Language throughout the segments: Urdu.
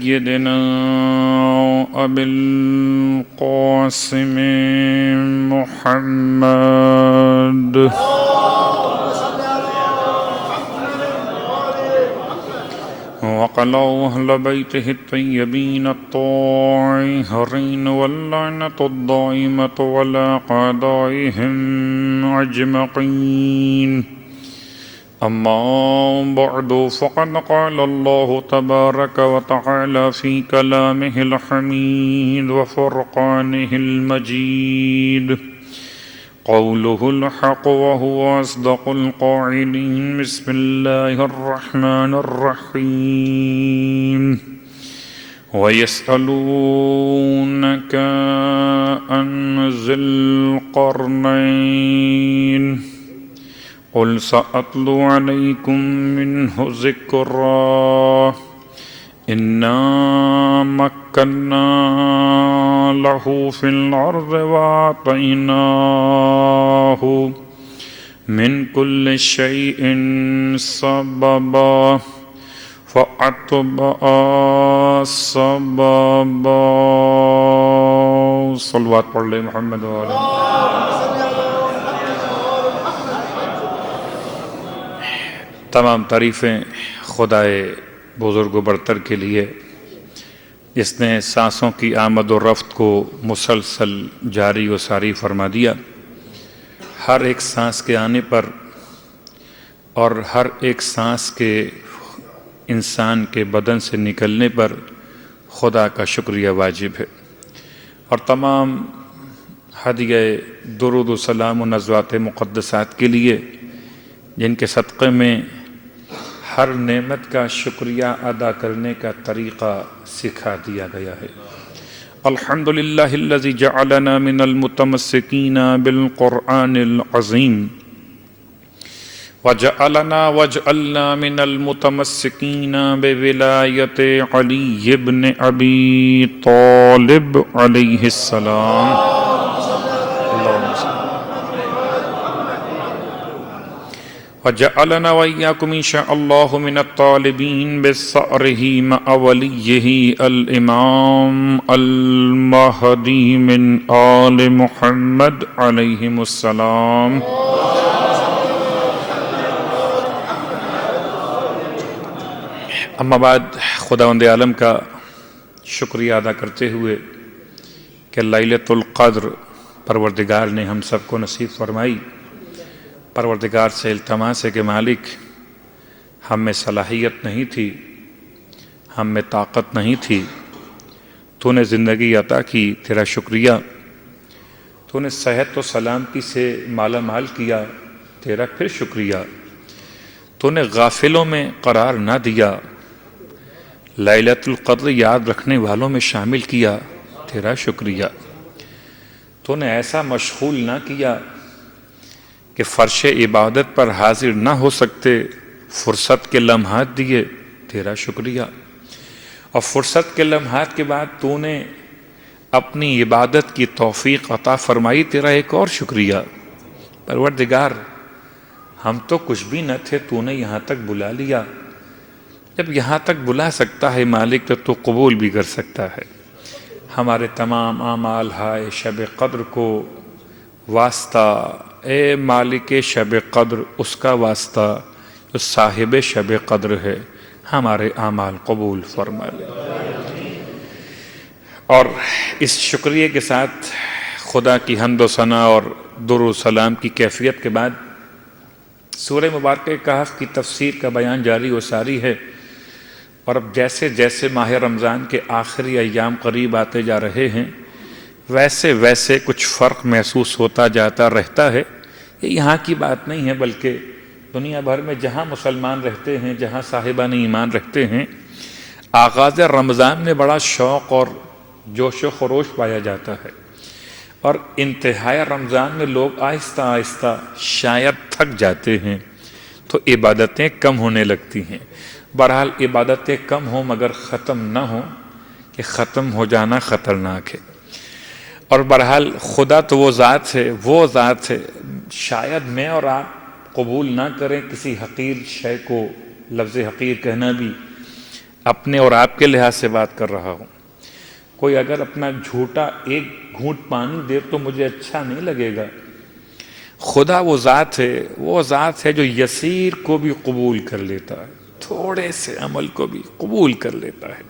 سيدنا أبي القاسم محمد وقلوا أهل بيته الطيبين الطاهرين واللعنة الدائمة على أعدائهم أجمعين. أما بعد فقد قال الله تبارك وتعالى في كلامه الحميد وفرقانه المجيد قوله الحق وهو أصدق القائلين. بسم الله الرحمن الرحيم. ويسألونك عن ذي القرنين قل سأتلو عليكم منه ذكرا. إنا مكنا له في الأرض وآتيناه من كل شيء سببا فأتبع سببا. صلوات پڑھ لے محمد وعلیہ. تمام تعریفیں خدائے بزرگ و برتر کے لیے جس نے سانسوں کی آمد و رفت کو مسلسل جاری و ساری فرما دیا. ہر ایک سانس کے آنے پر اور ہر ایک سانس کے انسان کے بدن سے نکلنے پر خدا کا شکریہ واجب ہے. اور تمام ہدیہ درود و سلام و نزوات مقدسات کے لیے جن کے صدقے میں ہر نعمت کا شکریہ ادا کرنے کا طریقہ سکھا دیا گیا ہے. الحمدللہ الذی جعلنا من المتمسکین بالقرآن العظیم وجعلنا من المتمسکین بولایت علی بن ابی طالب علیہ السلام. وجعلنا وإياكم إن شاء الله من الطالبين بثأره مع وليه الإمام المهدي من آل محمد عليهم السلام. اما بعد خداوند عالم کا شکریہ ادا کرتے ہوئے کہ لیلۃ القدر پروردگار نے ہم سب کو نصیب فرمائی. پروردگار سے التماس ہے کہ مالک ہم میں صلاحیت نہیں تھی، ہم میں طاقت نہیں تھی، تو نے زندگی عطا کی، تیرا شکریہ. تو نے صحت و سلامتی سے مالا مال کیا، تیرا پھر شکریہ. تو نے غافلوں میں قرار نہ دیا، لیلۃ القدر یاد رکھنے والوں میں شامل کیا، تیرا شکریہ. تو نے ایسا مشغول نہ کیا کہ فرش عبادت پر حاضر نہ ہو سکتے، فرصت کے لمحات دیے، تیرا شکریہ. اور فرصت کے لمحات کے بعد تو نے اپنی عبادت کی توفیق عطا فرمائی، تیرا ایک اور شکریہ. پروردگار ہم تو کچھ بھی نہ تھے، تو نے یہاں تک بلا لیا. جب یہاں تک بلا سکتا ہے مالک تو قبول بھی کر سکتا ہے. ہمارے تمام اعمال ہائے شب قدر کو واسطہ اے مالک شب قدر، اس کا واسطہ جو صاحب شب قدر ہے، ہمارے اعمال قبول فرما لے. اور اس شکریہ کے ساتھ خدا کی حمد و ثنا اور درود و سلام کی کیفیت کے بعد سورہ مبارکہ کہف کی تفسیر کا بیان جاری و ساری ہے. اور اب جیسے جیسے ماہ رمضان کے آخری ایام قریب آتے جا رہے ہیں ویسے ویسے کچھ فرق محسوس ہوتا جاتا رہتا ہے. یہ یہاں کی بات نہیں ہے بلکہ دنیا بھر میں جہاں مسلمان رہتے ہیں، جہاں صاحبان ایمان رہتے ہیں، آغاز رمضان میں بڑا شوق اور جوش و خروش پایا جاتا ہے. اور انتہائی رمضان میں لوگ آہستہ آہستہ شاید تھک جاتے ہیں تو عبادتیں کم ہونے لگتی ہیں. بہرحال عبادتیں کم ہوں مگر ختم نہ ہوں، کہ ختم ہو جانا خطرناک ہے. اور بہرحال خدا تو وہ ذات ہے شاید میں اور آپ قبول نہ کریں کسی حقیر شے کو. لفظ حقیر کہنا بھی اپنے اور آپ کے لحاظ سے بات کر رہا ہوں. کوئی اگر اپنا جھوٹا ایک گھونٹ پانی دے تو مجھے اچھا نہیں لگے گا. خدا وہ ذات ہے جو یسیر کو بھی قبول کر لیتا ہے، تھوڑے سے عمل کو بھی قبول کر لیتا ہے.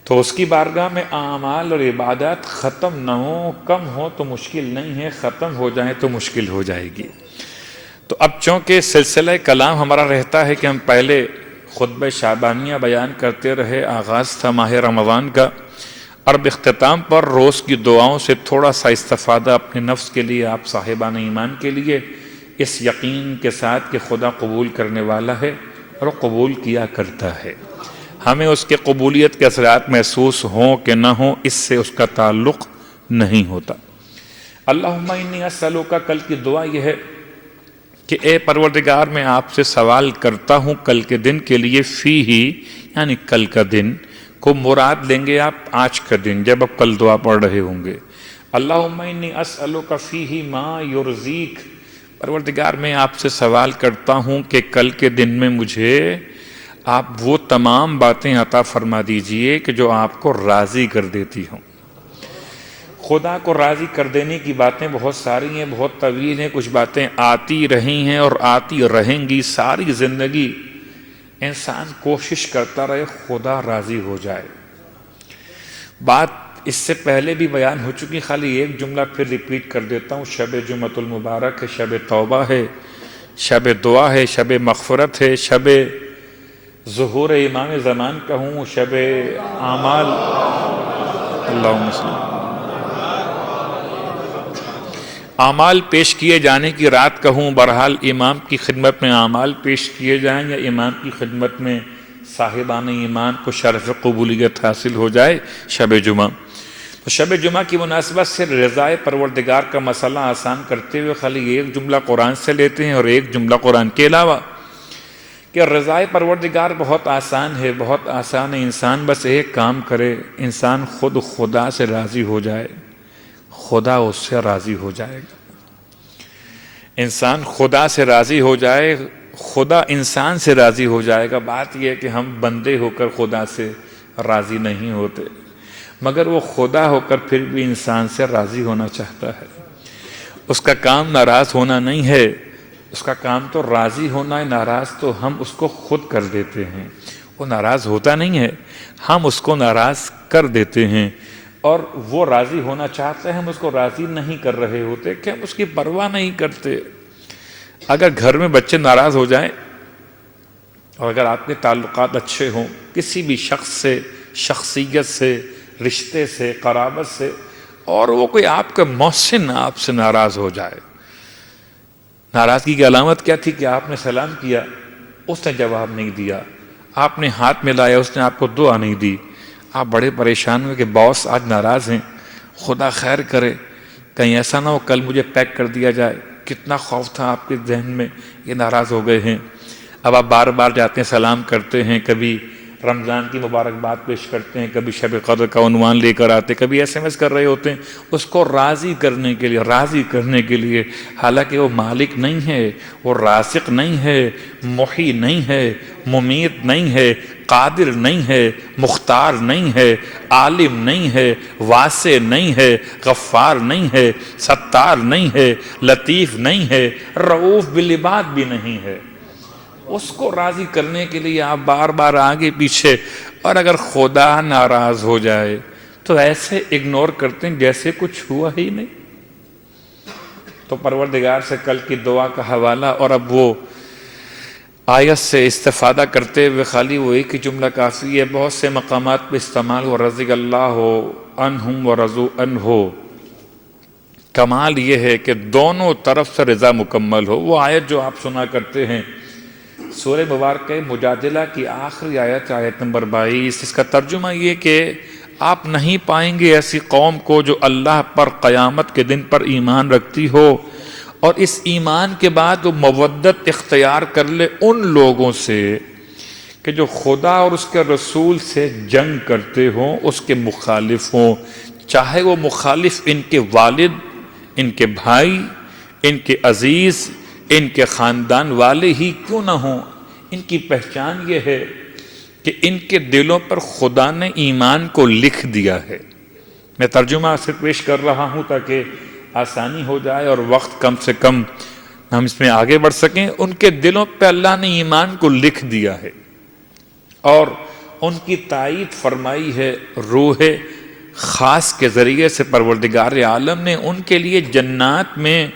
تو اس کی بارگاہ میں اعمال اور عبادات ختم نہ ہو، کم ہو تو مشکل نہیں ہے، ختم ہو جائیں تو مشکل ہو جائے گی. تو اب چونکہ سلسلہ کلام ہمارا رہتا ہے کہ ہم پہلے خطبہ شعبانیہ بیان کرتے رہے، آغاز تھا ماہ رمضان کا، اور اختتام پر روز کی دعاؤں سے تھوڑا سا استفادہ اپنے نفس کے لیے، آپ صاحبان ایمان کے لیے، اس یقین کے ساتھ کہ خدا قبول کرنے والا ہے اور قبول کیا کرتا ہے. ہمیں اس کے قبولیت کے اثرات محسوس ہوں کہ نہ ہوں، اس سے اس کا تعلق نہیں ہوتا. اللہم انی اسألک، کل کی دعا یہ ہے کہ اے پروردگار میں آپ سے سوال کرتا ہوں کل کے دن کے لیے، فیہ یعنی کل کا دن کو مراد لیں گے آپ آج کا دن جب آپ کل دعا پڑھ رہے ہوں گے. اللہم انی اسألک فیہ ما یرضیک، پروردگار میں آپ سے سوال کرتا ہوں کہ کل کے دن میں مجھے آپ وہ تمام باتیں عطا فرما دیجئے کہ جو آپ کو راضی کر دیتی ہوں. خدا کو راضی کر دینے کی باتیں بہت ساری ہیں، بہت طویل ہیں، کچھ باتیں آتی رہی ہیں اور آتی رہیں گی. ساری زندگی انسان کوشش کرتا رہے خدا راضی ہو جائے. بات اس سے پہلے بھی بیان ہو چکی، خالی ایک جملہ پھر ریپیٹ کر دیتا ہوں. شب جمعۃ المبارک ہے، شب توبہ ہے، شب دعا ہے، شب مغفرت ہے، شب ظہور امام زمان کہوں، شب اعمال، اللہم صلی، اعمال پیش کیے جانے کی رات کہوں. بہرحال امام کی خدمت میں اعمال پیش کیے جائیں یا امام کی خدمت میں صاحبان ایمان کو شرف قبولیت حاصل ہو جائے، شب جمعہ. تو شب جمعہ کی مناسبت سے رضائے پروردگار کا مسئلہ آسان کرتے ہوئے خالی ایک جملہ قرآن سے لیتے ہیں اور ایک جملہ قرآن کے علاوہ، کہ رضائے پروردگار بہت آسان ہے، بہت آسان ہے. انسان بس ایک کام کرے، انسان خود خدا سے راضی ہو جائے، خدا اس سے راضی ہو جائے گا. انسان خدا سے راضی ہو جائے، خدا انسان سے راضی ہو جائے گا. بات یہ ہے کہ ہم بندے ہو کر خدا سے راضی نہیں ہوتے، مگر وہ خدا ہو کر پھر بھی انسان سے راضی ہونا چاہتا ہے. اس کا کام ناراض ہونا نہیں ہے، اس کا کام تو راضی ہونا ہے. ناراض تو ہم اس کو خود کر دیتے ہیں. وہ ناراض ہوتا نہیں ہے، ہم اس کو ناراض کر دیتے ہیں. اور وہ راضی ہونا چاہتے ہیں، ہم اس کو راضی نہیں کر رہے ہوتے کہ ہم اس کی پرواہ نہیں کرتے. اگر گھر میں بچے ناراض ہو جائیں اور اگر آپ کے تعلقات اچھے ہوں کسی بھی شخص سے، شخصیت سے، رشتے سے، قرابت سے، اور وہ کوئی آپ کا محسن آپ سے ناراض ہو جائے، ناراضگی کی علامت کیا تھی کہ آپ نے سلام کیا، اس نے جواب نہیں دیا، آپ نے ہاتھ ملایا، اس نے آپ کو دعا نہیں دی، آپ بڑے پریشان ہوئے کہ باس آج ناراض ہیں، خدا خیر کرے کہیں ایسا نہ ہو کل مجھے پیک کر دیا جائے. کتنا خوف تھا آپ کے ذہن میں، یہ ناراض ہو گئے ہیں. اب آپ بار بار جاتے ہیں، سلام کرتے ہیں، کبھی رمضان کی مبارکباد پیش کرتے ہیں، کبھی شب قدر کا عنوان لے کر آتے، کبھی ایس ایم ایس کر رہے ہوتے ہیں اس کو راضی کرنے کے لیے، حالانکہ وہ مالک نہیں ہے، وہ رازق نہیں ہے، محی نہیں ہے، ممیت نہیں ہے، قادر نہیں ہے، مختار نہیں ہے، عالم نہیں ہے، واسع نہیں ہے، غفار نہیں ہے، ستار نہیں ہے، لطیف نہیں ہے، رؤوف بالعباد بھی نہیں ہے. اس کو راضی کرنے کے لیے آپ بار بار آگے پیچھے، اور اگر خدا ناراض ہو جائے تو ایسے اگنور کرتے ہیں جیسے کچھ ہوا ہی نہیں. تو پروردگار سے کل کی دعا کا حوالہ اور اب وہ آیت سے استفادہ کرتے ہوئے خالی وہ ایک ہی جملہ کافی ہے. بہت سے مقامات پہ استعمال ہو رضی اللہ عنہم ورضوا عنہ. کمال یہ ہے کہ دونوں طرف سے رضا مکمل ہو. وہ آیت جو آپ سنا کرتے ہیں سورہ مبارکہ مجادلہ کی آخری آیت، آیت نمبر 22، اس کا ترجمہ یہ کہ آپ نہیں پائیں گے ایسی قوم کو جو اللہ پر قیامت کے دن پر ایمان رکھتی ہو اور اس ایمان کے بعد وہ مودت اختیار کر لے ان لوگوں سے کہ جو خدا اور اس کے رسول سے جنگ کرتے ہوں، اس کے مخالف ہوں، چاہے وہ مخالف ان کے والد، ان کے بھائی، ان کے عزیز، ان کے خاندان والے ہی کیوں نہ ہوں. ان کی پہچان یہ ہے کہ ان کے دلوں پر خدا نے ایمان کو لکھ دیا ہے۔ میں ترجمہ صرف پیش کر رہا ہوں تاکہ آسانی ہو جائے اور وقت کم سے کم ہم اس میں آگے بڑھ سکیں۔ ان کے دلوں پہ اللہ نے ایمان کو لکھ دیا ہے اور ان کی تائید فرمائی ہے روح خاص کے ذریعے سے۔ پروردگار عالم نے ان کے لیے جنات میں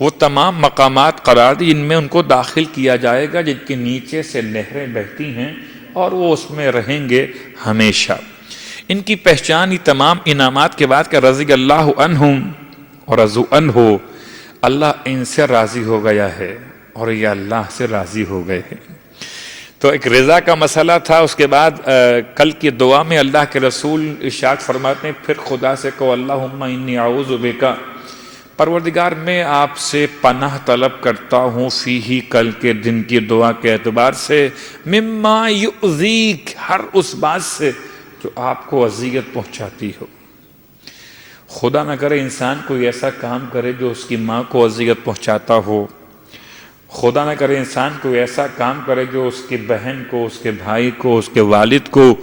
وہ تمام مقامات قرار دی جن میں ان کو داخل کیا جائے گا، جن کے نیچے سے نہریں بہتی ہیں اور وہ اس میں رہیں گے ہمیشہ۔ ان کی پہچان ہی تمام انعامات کے بعد کہ رضی اللہ عنہم اور رضوا عنہ، اللہ ان سے راضی ہو گیا ہے اور یہ اللہ سے راضی ہو گئے ہیں۔ تو ایک رضا کا مسئلہ تھا۔ اس کے بعد کل کی دعا میں اللہ کے رسول ارشاد فرماتے ہیں پھر خدا سے کہو اللہم انی اعوذ بک، پروردگار میں آپ سے پناہ طلب کرتا ہوں فیہ، کل کے دن کی دعا کے اعتبار سے، مما یؤذیک، ہر اس بات سے جو آپ کو اذیت پہنچاتی ہو۔ خدا نہ کرے انسان کوئی ایسا کام کرے جو اس کی ماں کو اذیت پہنچاتا ہو، خدا نہ کرے انسان کوئی ایسا کام کرے جو اس کی بہن کو، اس کے بھائی کو، اس کے والد کو،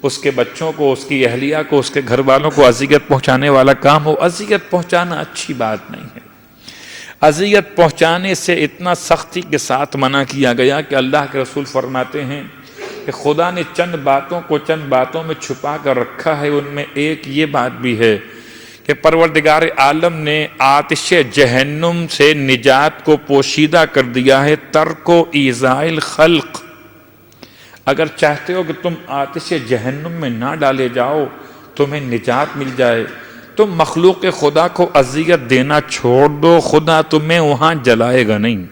اس کے بچوں کو، اس کی اہلیہ کو، اس کے گھر والوں کو اذیت پہنچانے والا کام ہو۔ اذیت پہنچانا اچھی بات نہیں ہے۔ اذیت پہنچانے سے اتنا سختی کے ساتھ منع کیا گیا کہ اللہ کے رسول فرماتے ہیں کہ خدا نے چند باتوں کو چند باتوں میں چھپا کر رکھا ہے۔ ان میں ایک یہ بات بھی ہے کہ پروردگار عالم نے آتش جہنم سے نجات کو پوشیدہ کر دیا ہے، ترک و ایذاء الخلق۔ اگر چاہتے ہو کہ تم آتش جہنم میں نہ ڈالے جاؤ، تمہیں نجات مل جائے، تو مخلوق خدا کو اذیت دینا چھوڑ دو، خدا تمہیں وہاں جلائے گا نہیں۔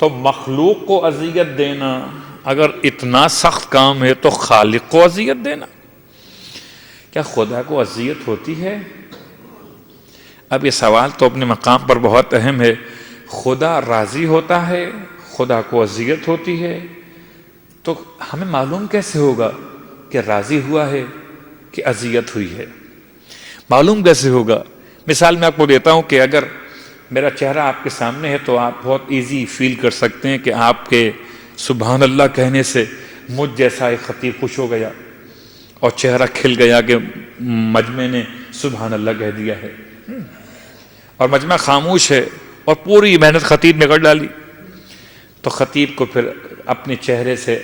تو مخلوق کو اذیت دینا اگر اتنا سخت کام ہے تو خالق کو اذیت دینا، کیا خدا کو اذیت ہوتی ہے؟ اب یہ سوال تو اپنے مقام پر بہت اہم ہے۔ خدا راضی ہوتا ہے، خدا کو اذیت ہوتی ہے، تو ہمیں معلوم کیسے ہوگا کہ راضی ہوا ہے کہ اذیت ہوئی ہے؟ معلوم کیسے ہوگا؟ مثال میں آپ کو دیتا ہوں کہ اگر میرا چہرہ آپ کے سامنے ہے تو آپ بہت ایزی فیل کر سکتے ہیں کہ آپ کے سبحان اللہ کہنے سے مجھ جیسا ایک خطیب خوش ہو گیا اور چہرہ کھل گیا کہ مجمع نے سبحان اللہ کہہ دیا ہے، اور مجمع خاموش ہے اور پوری محنت خطیب نے کر ڈالی، تو خطیب کو پھر اپنے چہرے سے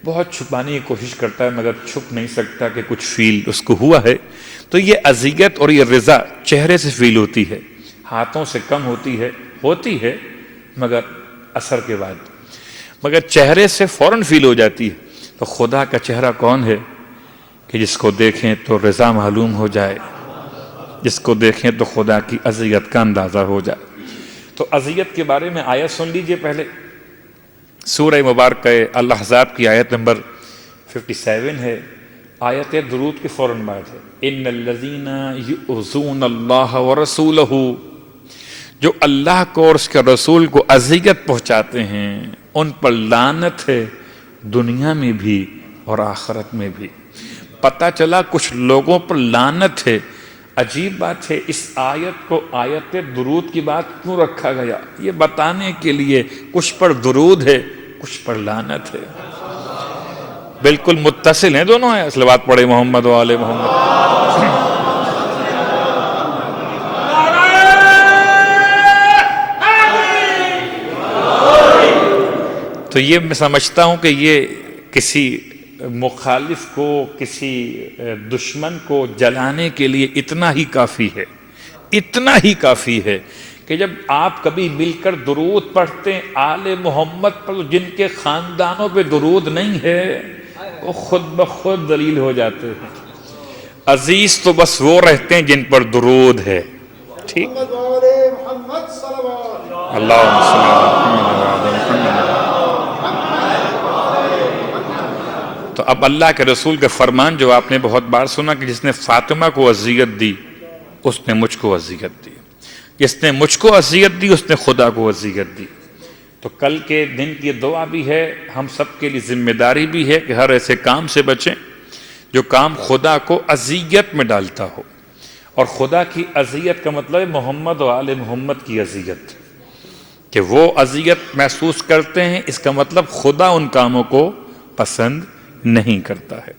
بہت چھپانے کی کوشش کرتا ہے مگر چھپ نہیں سکتا کہ کچھ فیل اس کو ہوا ہے۔ تو یہ اذیت اور یہ رضا چہرے سے فیل ہوتی ہے، ہاتھوں سے کم ہوتی ہے مگر اثر کے بعد، مگر چہرے سے فوراً فیل ہو جاتی ہے۔ تو خدا کا چہرہ کون ہے کہ جس کو دیکھیں تو رضا معلوم ہو جائے، جس کو دیکھیں تو خدا کی اذیت کا اندازہ ہو جائے۔ تو اذیت کے بارے میں آیت سن لیجئے پہلے، سورہ مبارکہ الاحزاب کی آیت نمبر 57 ہے، آیت درود کے فوراً بعد ہے، ان الذین یؤذون اللہ ورسولہ، جو اللہ کو اور اس کے رسول کو اذیت پہنچاتے ہیں ان پر لعنت ہے، دنیا میں بھی اور آخرت میں بھی۔ پتہ چلا کچھ لوگوں پر لعنت ہے۔ عجیب بات ہے، اس آیت کو آیت درود کی بات کیوں رکھا گیا؟ یہ بتانے کے لیے کچھ پر درود ہے، کچھ پر لعنت ہے، بالکل متصل ہیں دونوں ہیں۔ اصل بات پڑھے محمد و آل محمد۔ تو یہ میں سمجھتا ہوں کہ یہ کسی مخالف کو، کسی دشمن کو جلانے کے لیے اتنا ہی کافی ہے، اتنا ہی کافی ہے کہ جب آپ کبھی مل کر درود پڑھتے ہیں آل محمد پر، جن کے خاندانوں پہ درود نہیں ہے وہ خود بخود ذلیل ہو جاتے ہیں۔ عزیز تو بس وہ رہتے ہیں جن پر درود ہے، ٹھیک؟ اللہم صلی اللہ۔ تو اب اللہ کے رسول کے فرمان جو آپ نے بہت بار سنا کہ جس نے فاطمہ کو اذیت دی اس نے مجھ کو اذیت دی، جس نے مجھ کو اذیت دی اس نے خدا کو اذیت دی۔ تو کل کے دن کی دعا بھی ہے، ہم سب کے لیے ذمہ داری بھی ہے کہ ہر ایسے کام سے بچیں جو کام خدا کو اذیت میں ڈالتا ہو۔ اور خدا کی اذیت کا مطلب ہے محمد و آل محمد کی اذیت، کہ وہ اذیت محسوس کرتے ہیں، اس کا مطلب خدا ان کاموں کو پسند نہیں کرتا ہے۔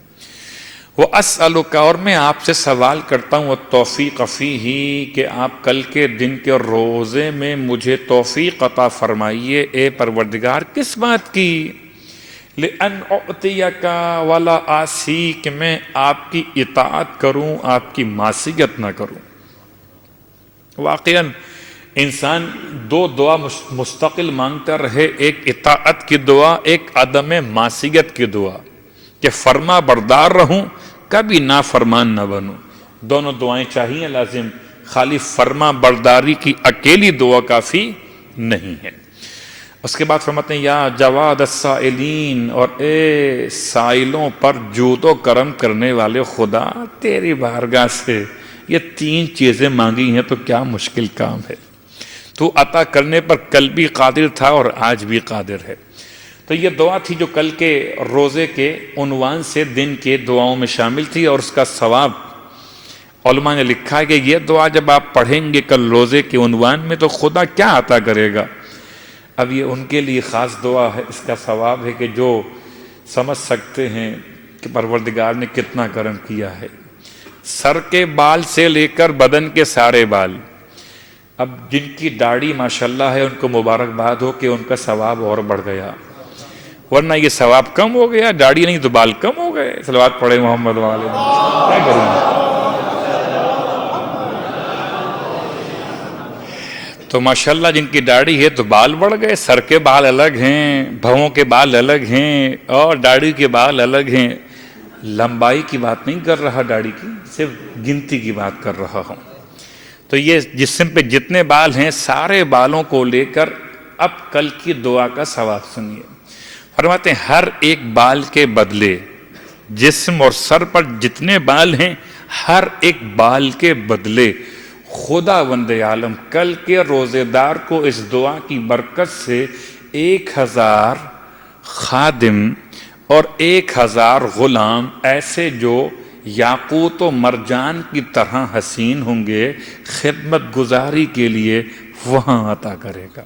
وَأَسْأَلُكَ، اور میں آپ سے سوال کرتا ہوں التوفیق فیہ، کہ آپ کل کے دن کے روزے میں مجھے توفیق عطا فرمائیے اے پروردگار، کس بات کی؟ لِأَنْ أُعْطِيَكَ وَلَا آسِي، کہ میں آپ کی اطاعت کروں، آپ کی معصیت نہ کروں۔ واقعاً انسان دو دعا مستقل مانگتا رہے، ایک اطاعت کی دعا، ایک عدم معصیت کی دعا، کہ فرما بردار رہوں، کبھی نافرمان نہ بنوں۔ دونوں دعائیں چاہیے لازم، خالی فرما برداری کی اکیلی دعا کافی نہیں ہے۔ اس کے بعد فرماتے ہیں یا جواد السائلین، اور اے سائلوں پر جود و کرم کرنے والے خدا، تیری بارگاہ سے یہ تین چیزیں مانگی ہیں تو کیا مشکل کام ہے، تو عطا کرنے پر کل بھی قادر تھا اور آج بھی قادر ہے۔ تو یہ دعا تھی جو کل کے روزے کے عنوان سے دن کے دعاؤں میں شامل تھی، اور اس کا ثواب علماء نے لکھا ہے کہ یہ دعا جب آپ پڑھیں گے کل روزے کے عنوان میں تو خدا کیا عطا کرے گا۔ اب یہ ان کے لیے خاص دعا ہے، اس کا ثواب ہے کہ جو سمجھ سکتے ہیں کہ پروردگار نے کتنا کرم کیا ہے۔ سر کے بال سے لے کر بدن کے سارے بال، اب جن کی داڑھی ماشاءاللہ ہے ان کو مبارکباد ہو کہ ان کا ثواب اور بڑھ گیا، ورنہ یہ ثواب کم ہو گیا، داڑھی نہیں تو بال کم ہو گئے۔ صلوات پڑھے محمد والے، کیا کروں۔ تو ماشاءاللہ جن کی داڑھی ہے تو بال بڑھ گئے، سر کے بال الگ ہیں، بھووں کے بال الگ ہیں، اور داڑھی کے بال الگ ہیں۔ لمبائی کی بات نہیں کر رہا داڑھی کی، صرف گنتی کی بات کر رہا ہوں۔ تو یہ جسم پہ جتنے بال ہیں سارے بالوں کو لے کر اب کل کی دعا کا ثواب سنیے۔ فرماتے ہیں ہر ایک بال کے بدلے، جسم اور سر پر جتنے بال ہیں ہر ایک بال کے بدلے خدا وند عالم کل کے روزے دار کو اس دعا کی برکت سے 1000 خادم اور 1000 غلام ایسے جو یاقوت و مرجان کی طرح حسین ہوں گے خدمت گزاری کے لیے وہاں عطا کرے گا۔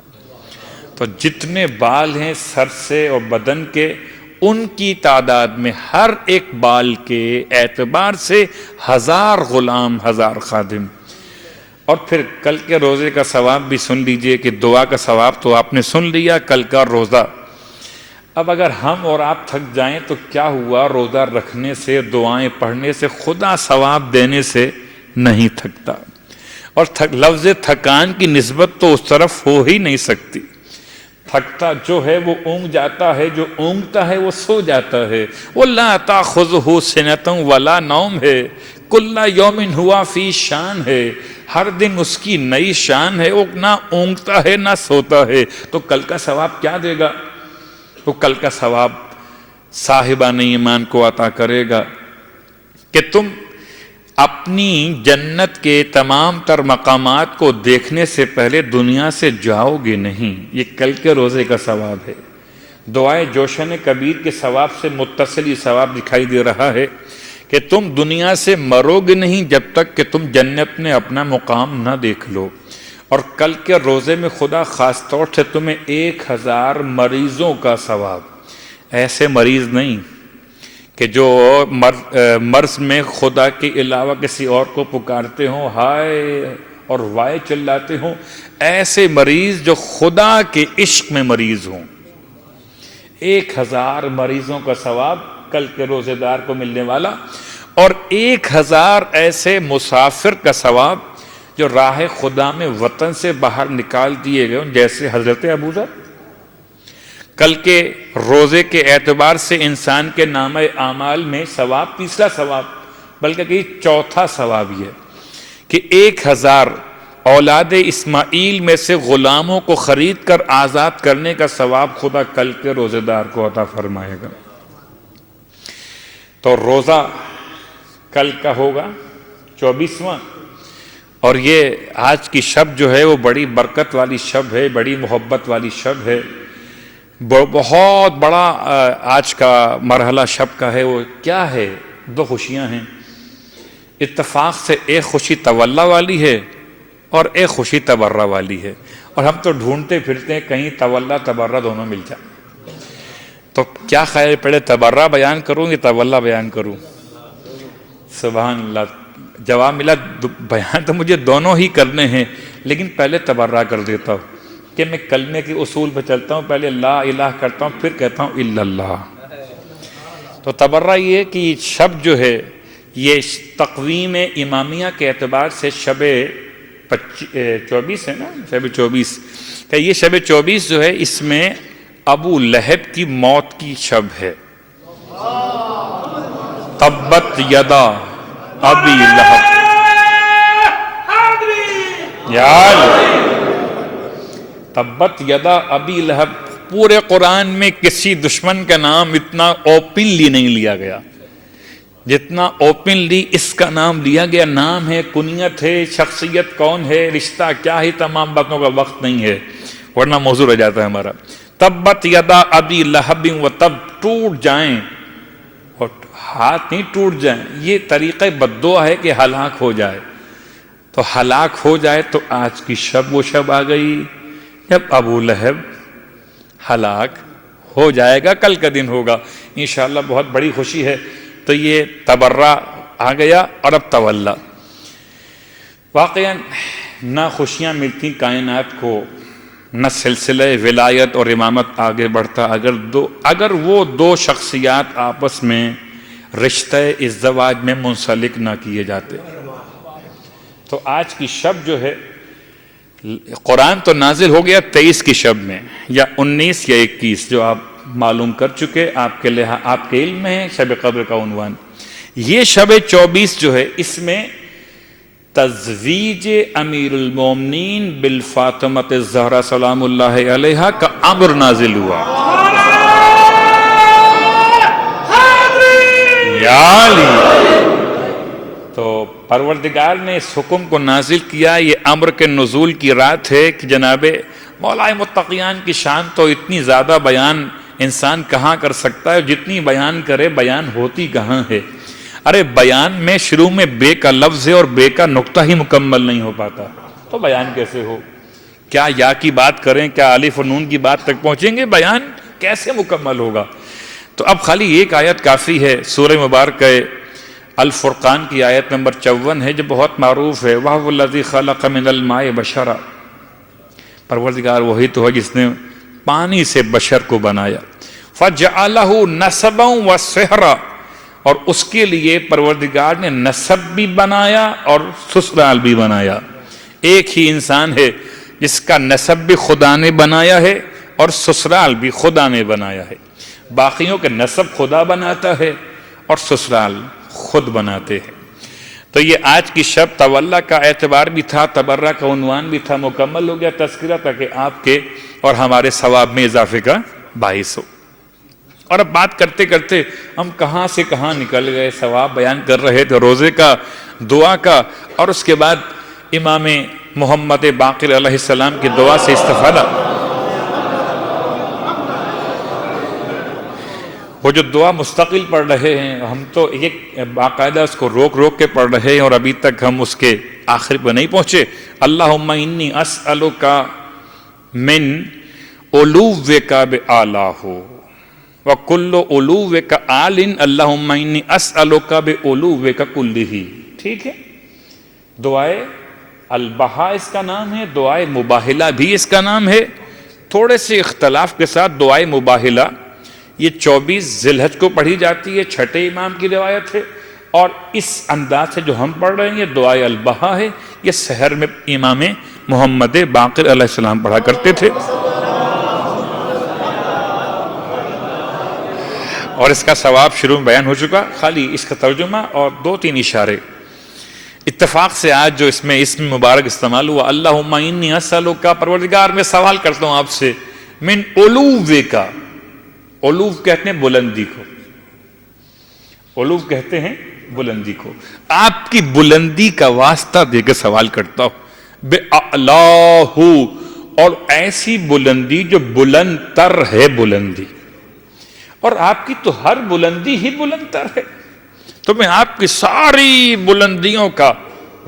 تو جتنے بال ہیں سر سے اور بدن کے، ان کی تعداد میں ہر ایک بال کے اعتبار سے 1000 غلام، 1000 خادم۔ اور پھر کل کے روزے کا ثواب بھی سن لیجئے کہ دعا کا ثواب تو آپ نے سن لیا، کل کا روزہ۔ اب اگر ہم اور آپ تھک جائیں تو کیا ہوا، روزہ رکھنے سے، دعائیں پڑھنے سے خدا ثواب دینے سے نہیں تھکتا، اور لفظ تھکان کی نسبت تو اس طرف ہو ہی نہیں سکتی۔ تھکتا جو ہے وہ اونگ جاتا ہے، جو اونگتا ہے وہ سو جاتا ہے۔ وہ لا تاخذہ سنۃ ولا نوم ہے، کل یوم ہوا فی شان ہے، ہر دن اس کی نئی شان ہے، وہ نہ اونگتا ہے نہ سوتا ہے۔ تو کل کا ثواب کیا دے گا؟ تو کل کا ثواب صاحبان ایمان کو عطا کرے گا کہ تم اپنی جنت کے تمام تر مقامات کو دیکھنے سے پہلے دنیا سے جاؤ گے نہیں۔ یہ کل کے روزے کا ثواب ہے۔ دعائے جوشن کبیر کے ثواب سے متصل یہ ثواب دکھائی دے رہا ہے کہ تم دنیا سے مرو گے نہیں جب تک کہ تم جنت میں اپنا مقام نہ دیکھ لو۔ اور کل کے روزے میں خدا خاص طور سے تمہیں 1000 مریضوں کا ثواب، ایسے مریض نہیں کہ جو مرض میں خدا کے علاوہ کسی اور کو پکارتے ہوں، ہائے اور وائے چلاتے ہوں، ایسے مریض جو خدا کے عشق میں مریض ہوں۔ 1000 مریضوں کا ثواب کل کے روزے دار کو ملنے والا، اور 1000 ایسے مسافر کا ثواب جو راہ خدا میں وطن سے باہر نکال دیے گئے، جیسے حضرت ابوذر۔ کل کے روزے کے اعتبار سے انسان کے نامہ اعمال میں ثواب تیسرا ثواب، بلکہ کہ چوتھا ثواب یہ کہ 1000 اولاد اسماعیل میں سے غلاموں کو خرید کر آزاد کرنے کا ثواب خدا کل کے روزے دار کو عطا فرمائے گا۔ تو روزہ کل کا ہوگا 24واں، اور یہ آج کی شب جو ہے وہ بڑی برکت والی شب ہے، بڑی محبت والی شب ہے۔ بہت بڑا آج کا مرحلہ شب کا ہے۔ وہ کیا ہے؟ 2 خوشیاں ہیں۔ اتفاق سے ایک خوشی تولا والی ہے اور ایک خوشی تبرہ والی ہے، اور ہم تو ڈھونڈتے پھرتے ہیں کہیں تولا تبرہ دونوں مل جائیں۔ تو کیا خیال پڑے، تبرہ بیان کروں یا تولا بیان کروں؟ سبحان اللہ، جواب ملا بیان تو مجھے دونوں ہی کرنے ہیں، لیکن پہلے تبرہ کر دیتا ہوں کہ میں کلمے کے اصول پہ چلتا ہوں، پہلے لا الہ کرتا ہوں، پھر کہتا ہوں الا اللہ۔ تو تبرہ یہ کہ شب جو ہے یہ تقویم امامیہ کے اعتبار سے شب 24 ہے نا، شب 24، کہ یہ شب 24 جو ہے اس میں ابو لہب کی موت کی شب ہے۔ تبت یدا ابی لہب، تبت یدا ابی لہب، پورے قرآن میں کسی دشمن کا نام اتنا اوپنلی نہیں لیا گیا جتنا اوپنلی اس کا نام لیا گیا۔ نام ہے، کنیت ہے، شخصیت کون ہے، رشتہ کیا ہے، تمام باتوں کا وقت نہیں ہے ورنہ موضوع رہ جاتا ہے ہمارا۔ تبت یدا ابی لہب و تب، ٹوٹ جائیں، اور ہاتھ نہیں ٹوٹ جائیں، یہ طریقہ بددعا ہے کہ ہلاک ہو جائے، تو ہلاک ہو جائے۔ تو آج کی شب وہ شب آ گئی جب ابو لہب ہلاک ہو جائے گا، کل کا دن ہوگا انشاءاللہ، بہت بڑی خوشی ہے۔ تو یہ تبرہ آ گیا، اور اب تولا۔ واقعاً نہ خوشیاں ملتی کائنات کو، نہ سلسلہ ولایت اور امامت آگے بڑھتا اگر وہ دو شخصیات آپس میں رشتہ ازدواج میں منسلک نہ کیے جاتے۔ تو آج کی شب جو ہے، قرآن تو نازل ہو گیا 23 کی شب میں، یا 19 یا 21، جو آپ معلوم کر چکے، آپ کے علم میں ہے شب قدر کا عنوان۔ یہ شب 24 جو ہے، اس میں تزویج امیر المومنین بالفاطمۃ الزہرا سلام اللہ علیہا کا امر نازل ہوا۔ یا علی، تو پروردگار نے اس حکم کو نازل کیا۔ یہ امر کے نزول کی رات ہے کہ جناب مولا متقیان کی شان تو اتنی زیادہ بیان انسان کہاں کر سکتا ہے، جتنی بیان کرے بیان ہوتی کہاں ہے۔ ارے بیان میں شروع میں بے کا لفظ ہے اور بے کا نقطہ ہی مکمل نہیں ہو پاتا، تو بیان کیسے ہو؟ کیا یا کی بات کریں، کیا الف و نون کی بات تک پہنچیں گے؟ بیان کیسے مکمل ہوگا؟ تو اب خالی ایک آیت کافی ہے، سورہ مبارکہ الفرقان کی آیت نمبر 54 ہے، جو بہت معروف ہے۔ وَهُوَ الَّذِي خَلَقَ مِنَ الْمَاءِ بَشَرًا، پروردگار وہی تو ہے جس نے پانی سے بشر کو بنایا۔ فَجَعَلَهُ نَسَبًا وَسِحْرًا، اور اس کے لیے پروردگار نے نسب بھی بنایا اور سسرال بھی بنایا۔ ایک ہی انسان ہے جس کا نسب بھی خدا نے بنایا ہے اور سسرال بھی خدا نے بنایا ہے۔ باقیوں کے نسب خدا بناتا ہے اور سسرال خود بناتے ہیں۔ تو یہ آج کی شب تولا کا اعتبار بھی تھا، تبرہ کا عنوان بھی تھا، مکمل ہو گیا تذکرہ، تاکہ آپ کے اور ہمارے ثواب میں اضافے کا باعث ہو۔ اور اب بات کرتے کرتے ہم کہاں سے کہاں نکل گئے، ثواب بیان کر رہے تھے روزے کا، دعا کا، اور اس کے بعد امام محمد باقر علیہ السلام کی دعا سے استفادہ۔ وہ جو دعا مستقل پڑھ رہے ہیں، ہم تو ایک باقاعدہ اس کو روک روک کے پڑھ رہے ہیں، اور ابھی تک ہم اس کے آخر پہ نہیں پہنچے۔ اللہم انی اسألک من علوک بآلہ وَكُلُّ عُلُوِّكَ آلٍ اللہم انی اسألک بعلوک کلہ۔ ٹھیک ہے، دعائے البہا اس کا نام ہے، دعائے مباہلہ بھی اس کا نام ہے، تھوڑے سے اختلاف کے ساتھ۔ دعائے مباہلہ یہ 24 ذی الحج کو پڑھی جاتی ہے، چھٹے امام کی روایت ہے، اور اس انداز سے جو ہم پڑھ رہے ہیں یہ دعائے البہا ہے، یہ سحر میں امام محمد باقر علیہ السلام پڑھا کرتے تھے۔ اور اس کا ثواب شروع میں بیان ہو چکا، خالی اس کا ترجمہ اور 2-3 اشارے۔ اتفاق سے آج جو اس میں اسم مبارک استعمال ہوا، اللہم انی اسألک، پروردگار میں سوال کرتا ہوں آپ سے، من علوک، علو کہتے ہیں بلندی کو، علو کہتے ہیں بلندی کو، آپ کی بلندی کا واسطہ دے کے سوال کرتا ہوں، بِأَعْلَاهُ، اور ایسی بلندی جو بلند تر ہے بلندی، اور آپ کی تو ہر بلندی ہی بلند تر ہے، تو میں آپ کی ساری بلندیوں کا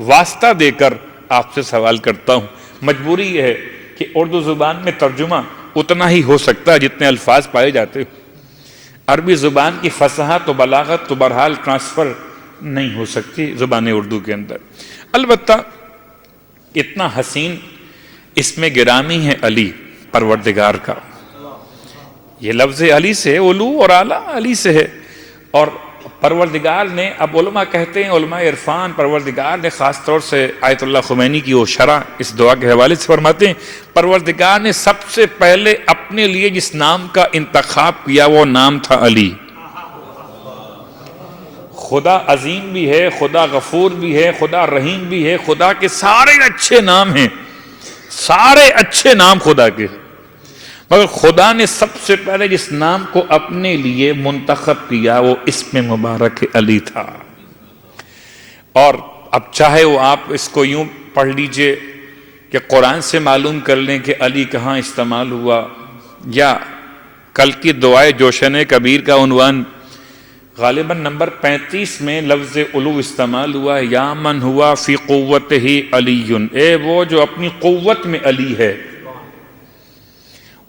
واسطہ دے کر آپ سے سوال کرتا ہوں۔ مجبوری یہ ہے کہ اردو زبان میں ترجمہ اتنا ہی ہو سکتا ہے جتنے الفاظ پائے جاتے ہیں، عربی زبان کی فصاحت و بلاغت تو بہرحال ٹرانسفر نہیں ہو سکتی زبان اردو کے اندر. البتہ اتنا حسین اس میں گرامی ہے علی پروردگار کا. یہ لفظ علی سے علو اور اعلیٰ علی سے ہے. اور پروردگار نے، اب علماء کہتے ہیں، علماء عرفان، پروردگار نے خاص طور سے آیت اللہ خمینی کی وہ شرح اس دعا کے حوالے سے فرماتے ہیں، پروردگار نے سب سے پہلے اپنے لیے جس نام کا انتخاب کیا وہ نام تھا علی. خدا عظیم بھی ہے، خدا غفور بھی ہے، خدا رحیم بھی ہے، خدا کے سارے اچھے نام ہیں، سارے اچھے نام خدا کے، مگر خدا نے سب سے پہلے جس نام کو اپنے لیے منتخب کیا وہ اسم مبارک علی تھا. اور اب چاہے وہ آپ اس کو یوں پڑھ لیجئے کہ قرآن سے معلوم کر لیں کہ علی کہاں استعمال ہوا، یا کل کی دعائے جوشن کبیر کا عنوان غالباً نمبر 35 میں لفظ علو استعمال ہوا ہے، یا من ہوا فی قوت ہی علی، اے وہ جو اپنی قوت میں علی ہے،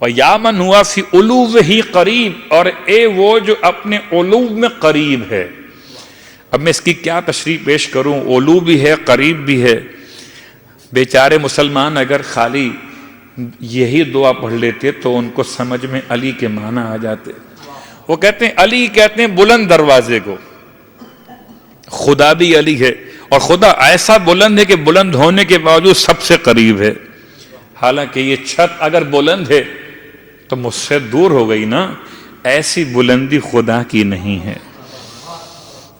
اور یا من ہوا فی علو ہی قریب، اور اے وہ جو اپنے علو میں قریب ہے. اب میں اس کی کیا تشریح پیش کروں، علو بھی ہے قریب بھی ہے. بیچارے مسلمان اگر خالی یہی دعا پڑھ لیتے تو ان کو سمجھ میں علی کے معنی آ جاتے. وہ کہتے ہیں علی کہتے ہیں بلند دروازے کو، خدا بھی علی ہے، اور خدا ایسا بلند ہے کہ بلند ہونے کے باوجود سب سے قریب ہے. حالانکہ یہ چھت اگر بلند ہے تو مجھ سے دور ہو گئی نا، ایسی بلندی خدا کی نہیں ہے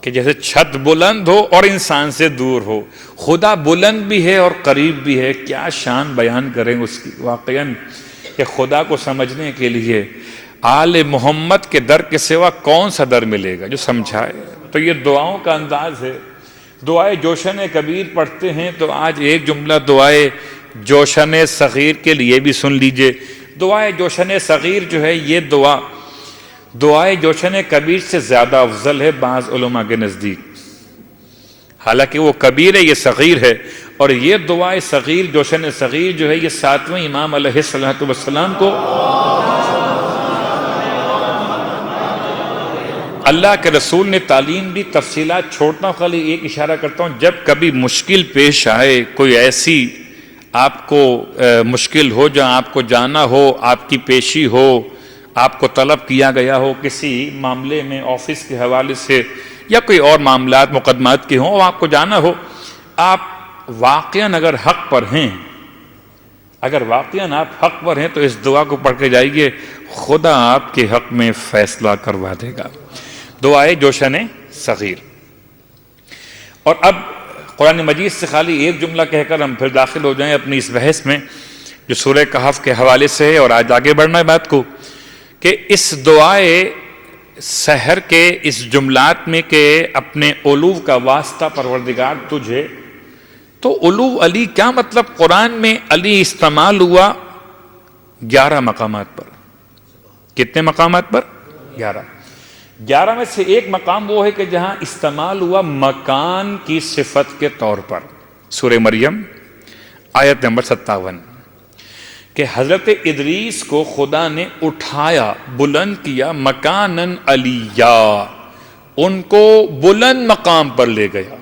کہ جیسے چھت بلند ہو اور انسان سے دور ہو. خدا بلند بھی ہے اور قریب بھی ہے. کیا شان بیان کریں اس کی واقعاً کہ خدا کو سمجھنے کے لیے آل محمد کے در کے سوا کون سا در ملے گا جو سمجھائے. تو یہ دعاؤں کا انداز ہے. دعائے جوشن کبیر پڑھتے ہیں تو آج ایک جملہ دعائے جوشن صغیر کے لیے بھی سن لیجئے. دعائے جوشن صغیر جو ہے یہ دعائے جوشن کبیر سے زیادہ افضل ہے بعض علماء کے نزدیک. حالانکہ وہ کبیر ہے، یہ صغیر ہے. اور یہ دعائے صغیر جوشن صغیر جو ہے یہ 7ویں امام علیہ السلام کو اللہ کے رسول نے تعلیم دی. تفصیلات چھوڑتا ہوں، خالی ایک اشارہ کرتا ہوں، جب کبھی مشکل پیش آئے، کوئی ایسی آپ کو مشکل ہو جہاں آپ کو جانا ہو، آپ کی پیشی ہو، آپ کو طلب کیا گیا ہو کسی معاملے میں آفس کے حوالے سے یا کوئی اور معاملات مقدمات کے ہوں، آپ کو جانا ہو، آپ واقعاً اگر حق پر ہیں، آپ حق پر ہیں تو اس دعا کو پڑھ کے جائیے، خدا آپ کے حق میں فیصلہ کروا دے گا. دعائے جوشن صغیر. اور اب قرآن مجید سے خالی ایک جملہ کہہ کر ہم پھر داخل ہو جائیں اپنی اس بحث میں جو سورہ کہف کے حوالے سے ہے، اور آج آگے بڑھنا ہے بات کو کہ اس دعائے سحر کے اس جملات میں کہ اپنے علو کا واسطہ پروردگار تجھے، تو علو علی کیا مطلب؟ قرآن میں علی استعمال ہوا 11 مقامات پر. کتنے مقامات پر؟ 11 میں سے ایک مقام وہ ہے کہ جہاں استعمال ہوا مکان کی صفت کے طور پر. سورہ مریم آیت نمبر 57 کہ حضرت ادریس کو خدا نے اٹھایا، بلند کیا، مکانن علیہ، ان کو بلند مقام پر لے گیا.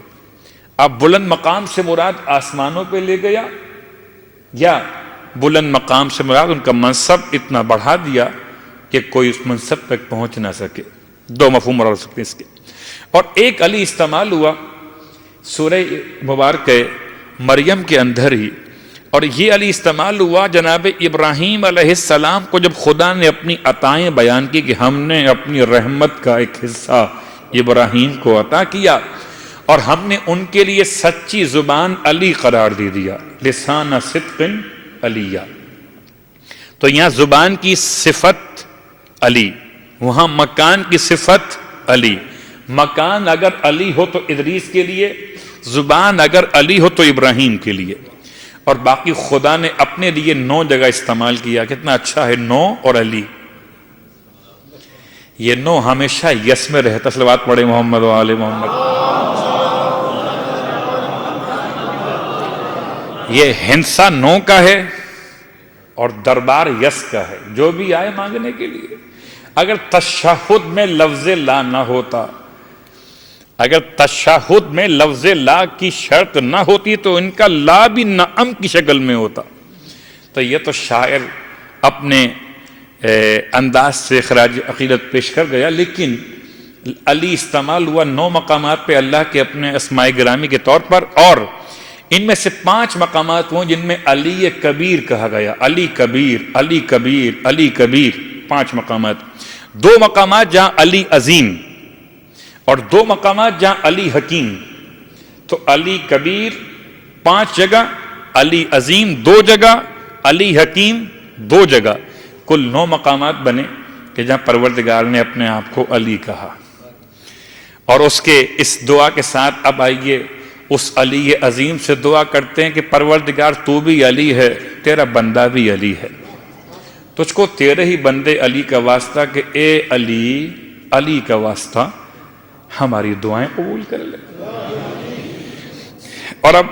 اب بلند مقام سے مراد آسمانوں پہ لے گیا، یا بلند مقام سے مراد ان کا منصب اتنا بڑھا دیا کہ کوئی اس منصب تک پہنچ نہ سکے. دو مفہوم اور سکتے ہیں اس کے. اور ایک علی استعمال ہوا سورہ مبارک مریم کے اندر ہی، اور یہ علی استعمال ہوا جناب ابراہیم علیہ السلام کو جب خدا نے اپنی عطائیں بیان کی کہ ہم نے اپنی رحمت کا ایک حصہ ابراہیم کو عطا کیا اور ہم نے ان کے لیے سچی زبان علی قرار دے دیا، لسان صدق علیہ. تو یہاں زبان کی صفت علی، وہاں مکان کی صفت علی. مکان اگر علی ہو تو ادریس کے لیے، زبان اگر علی ہو تو ابراہیم کے لیے. اور باقی خدا نے اپنے لیے 9 جگہ استعمال کیا. کتنا اچھا ہے 9 اور علی. یہ 9 ہمیشہ یس میں رہتا. صلوات پڑھے محمد و آل محمد. یہ ہنسا 9 کا ہے اور دربار یس کا ہے، جو بھی آئے مانگنے کے لیے. اگر تشہد میں لفظ لا نہ ہوتا، اگر تشہد میں لفظ لا کی شرط نہ ہوتی تو ان کا لا بھی نعم کی شکل میں ہوتا۔ تو یہ تو شاعر اپنے انداز سے خراج عقیدت پیش کر گیا، لیکن علی استعمال ہوا 9 مقامات پہ اللہ کے اپنے اسماء گرامی کے طور پر، اور ان میں سے 5 مقامات ہوں جن میں علی کبیر کہا گیا، علی کبیر، علی کبیر، علی کبیر، 5 مقامات۔ 2 مقامات جہاں علی عظیم اور 2 مقامات جہاں علی حکیم۔ تو علی کبیر 5 جگہ، علی عظیم 2 جگہ، علی حکیم 2 جگہ، کل 9 مقامات بنے کہ جہاں پروردگار نے اپنے آپ کو علی کہا۔ اور اس کے اس دعا کے ساتھ اب آئیے اس علی عظیم سے دعا کرتے ہیں کہ پروردگار تو بھی علی ہے، تیرا بندہ بھی علی ہے، تجھ کو تیرے ہی بندے علی کا واسطہ کہ اے علی، علی کا واسطہ ہماری دعائیں قبول کر لے۔ اور اب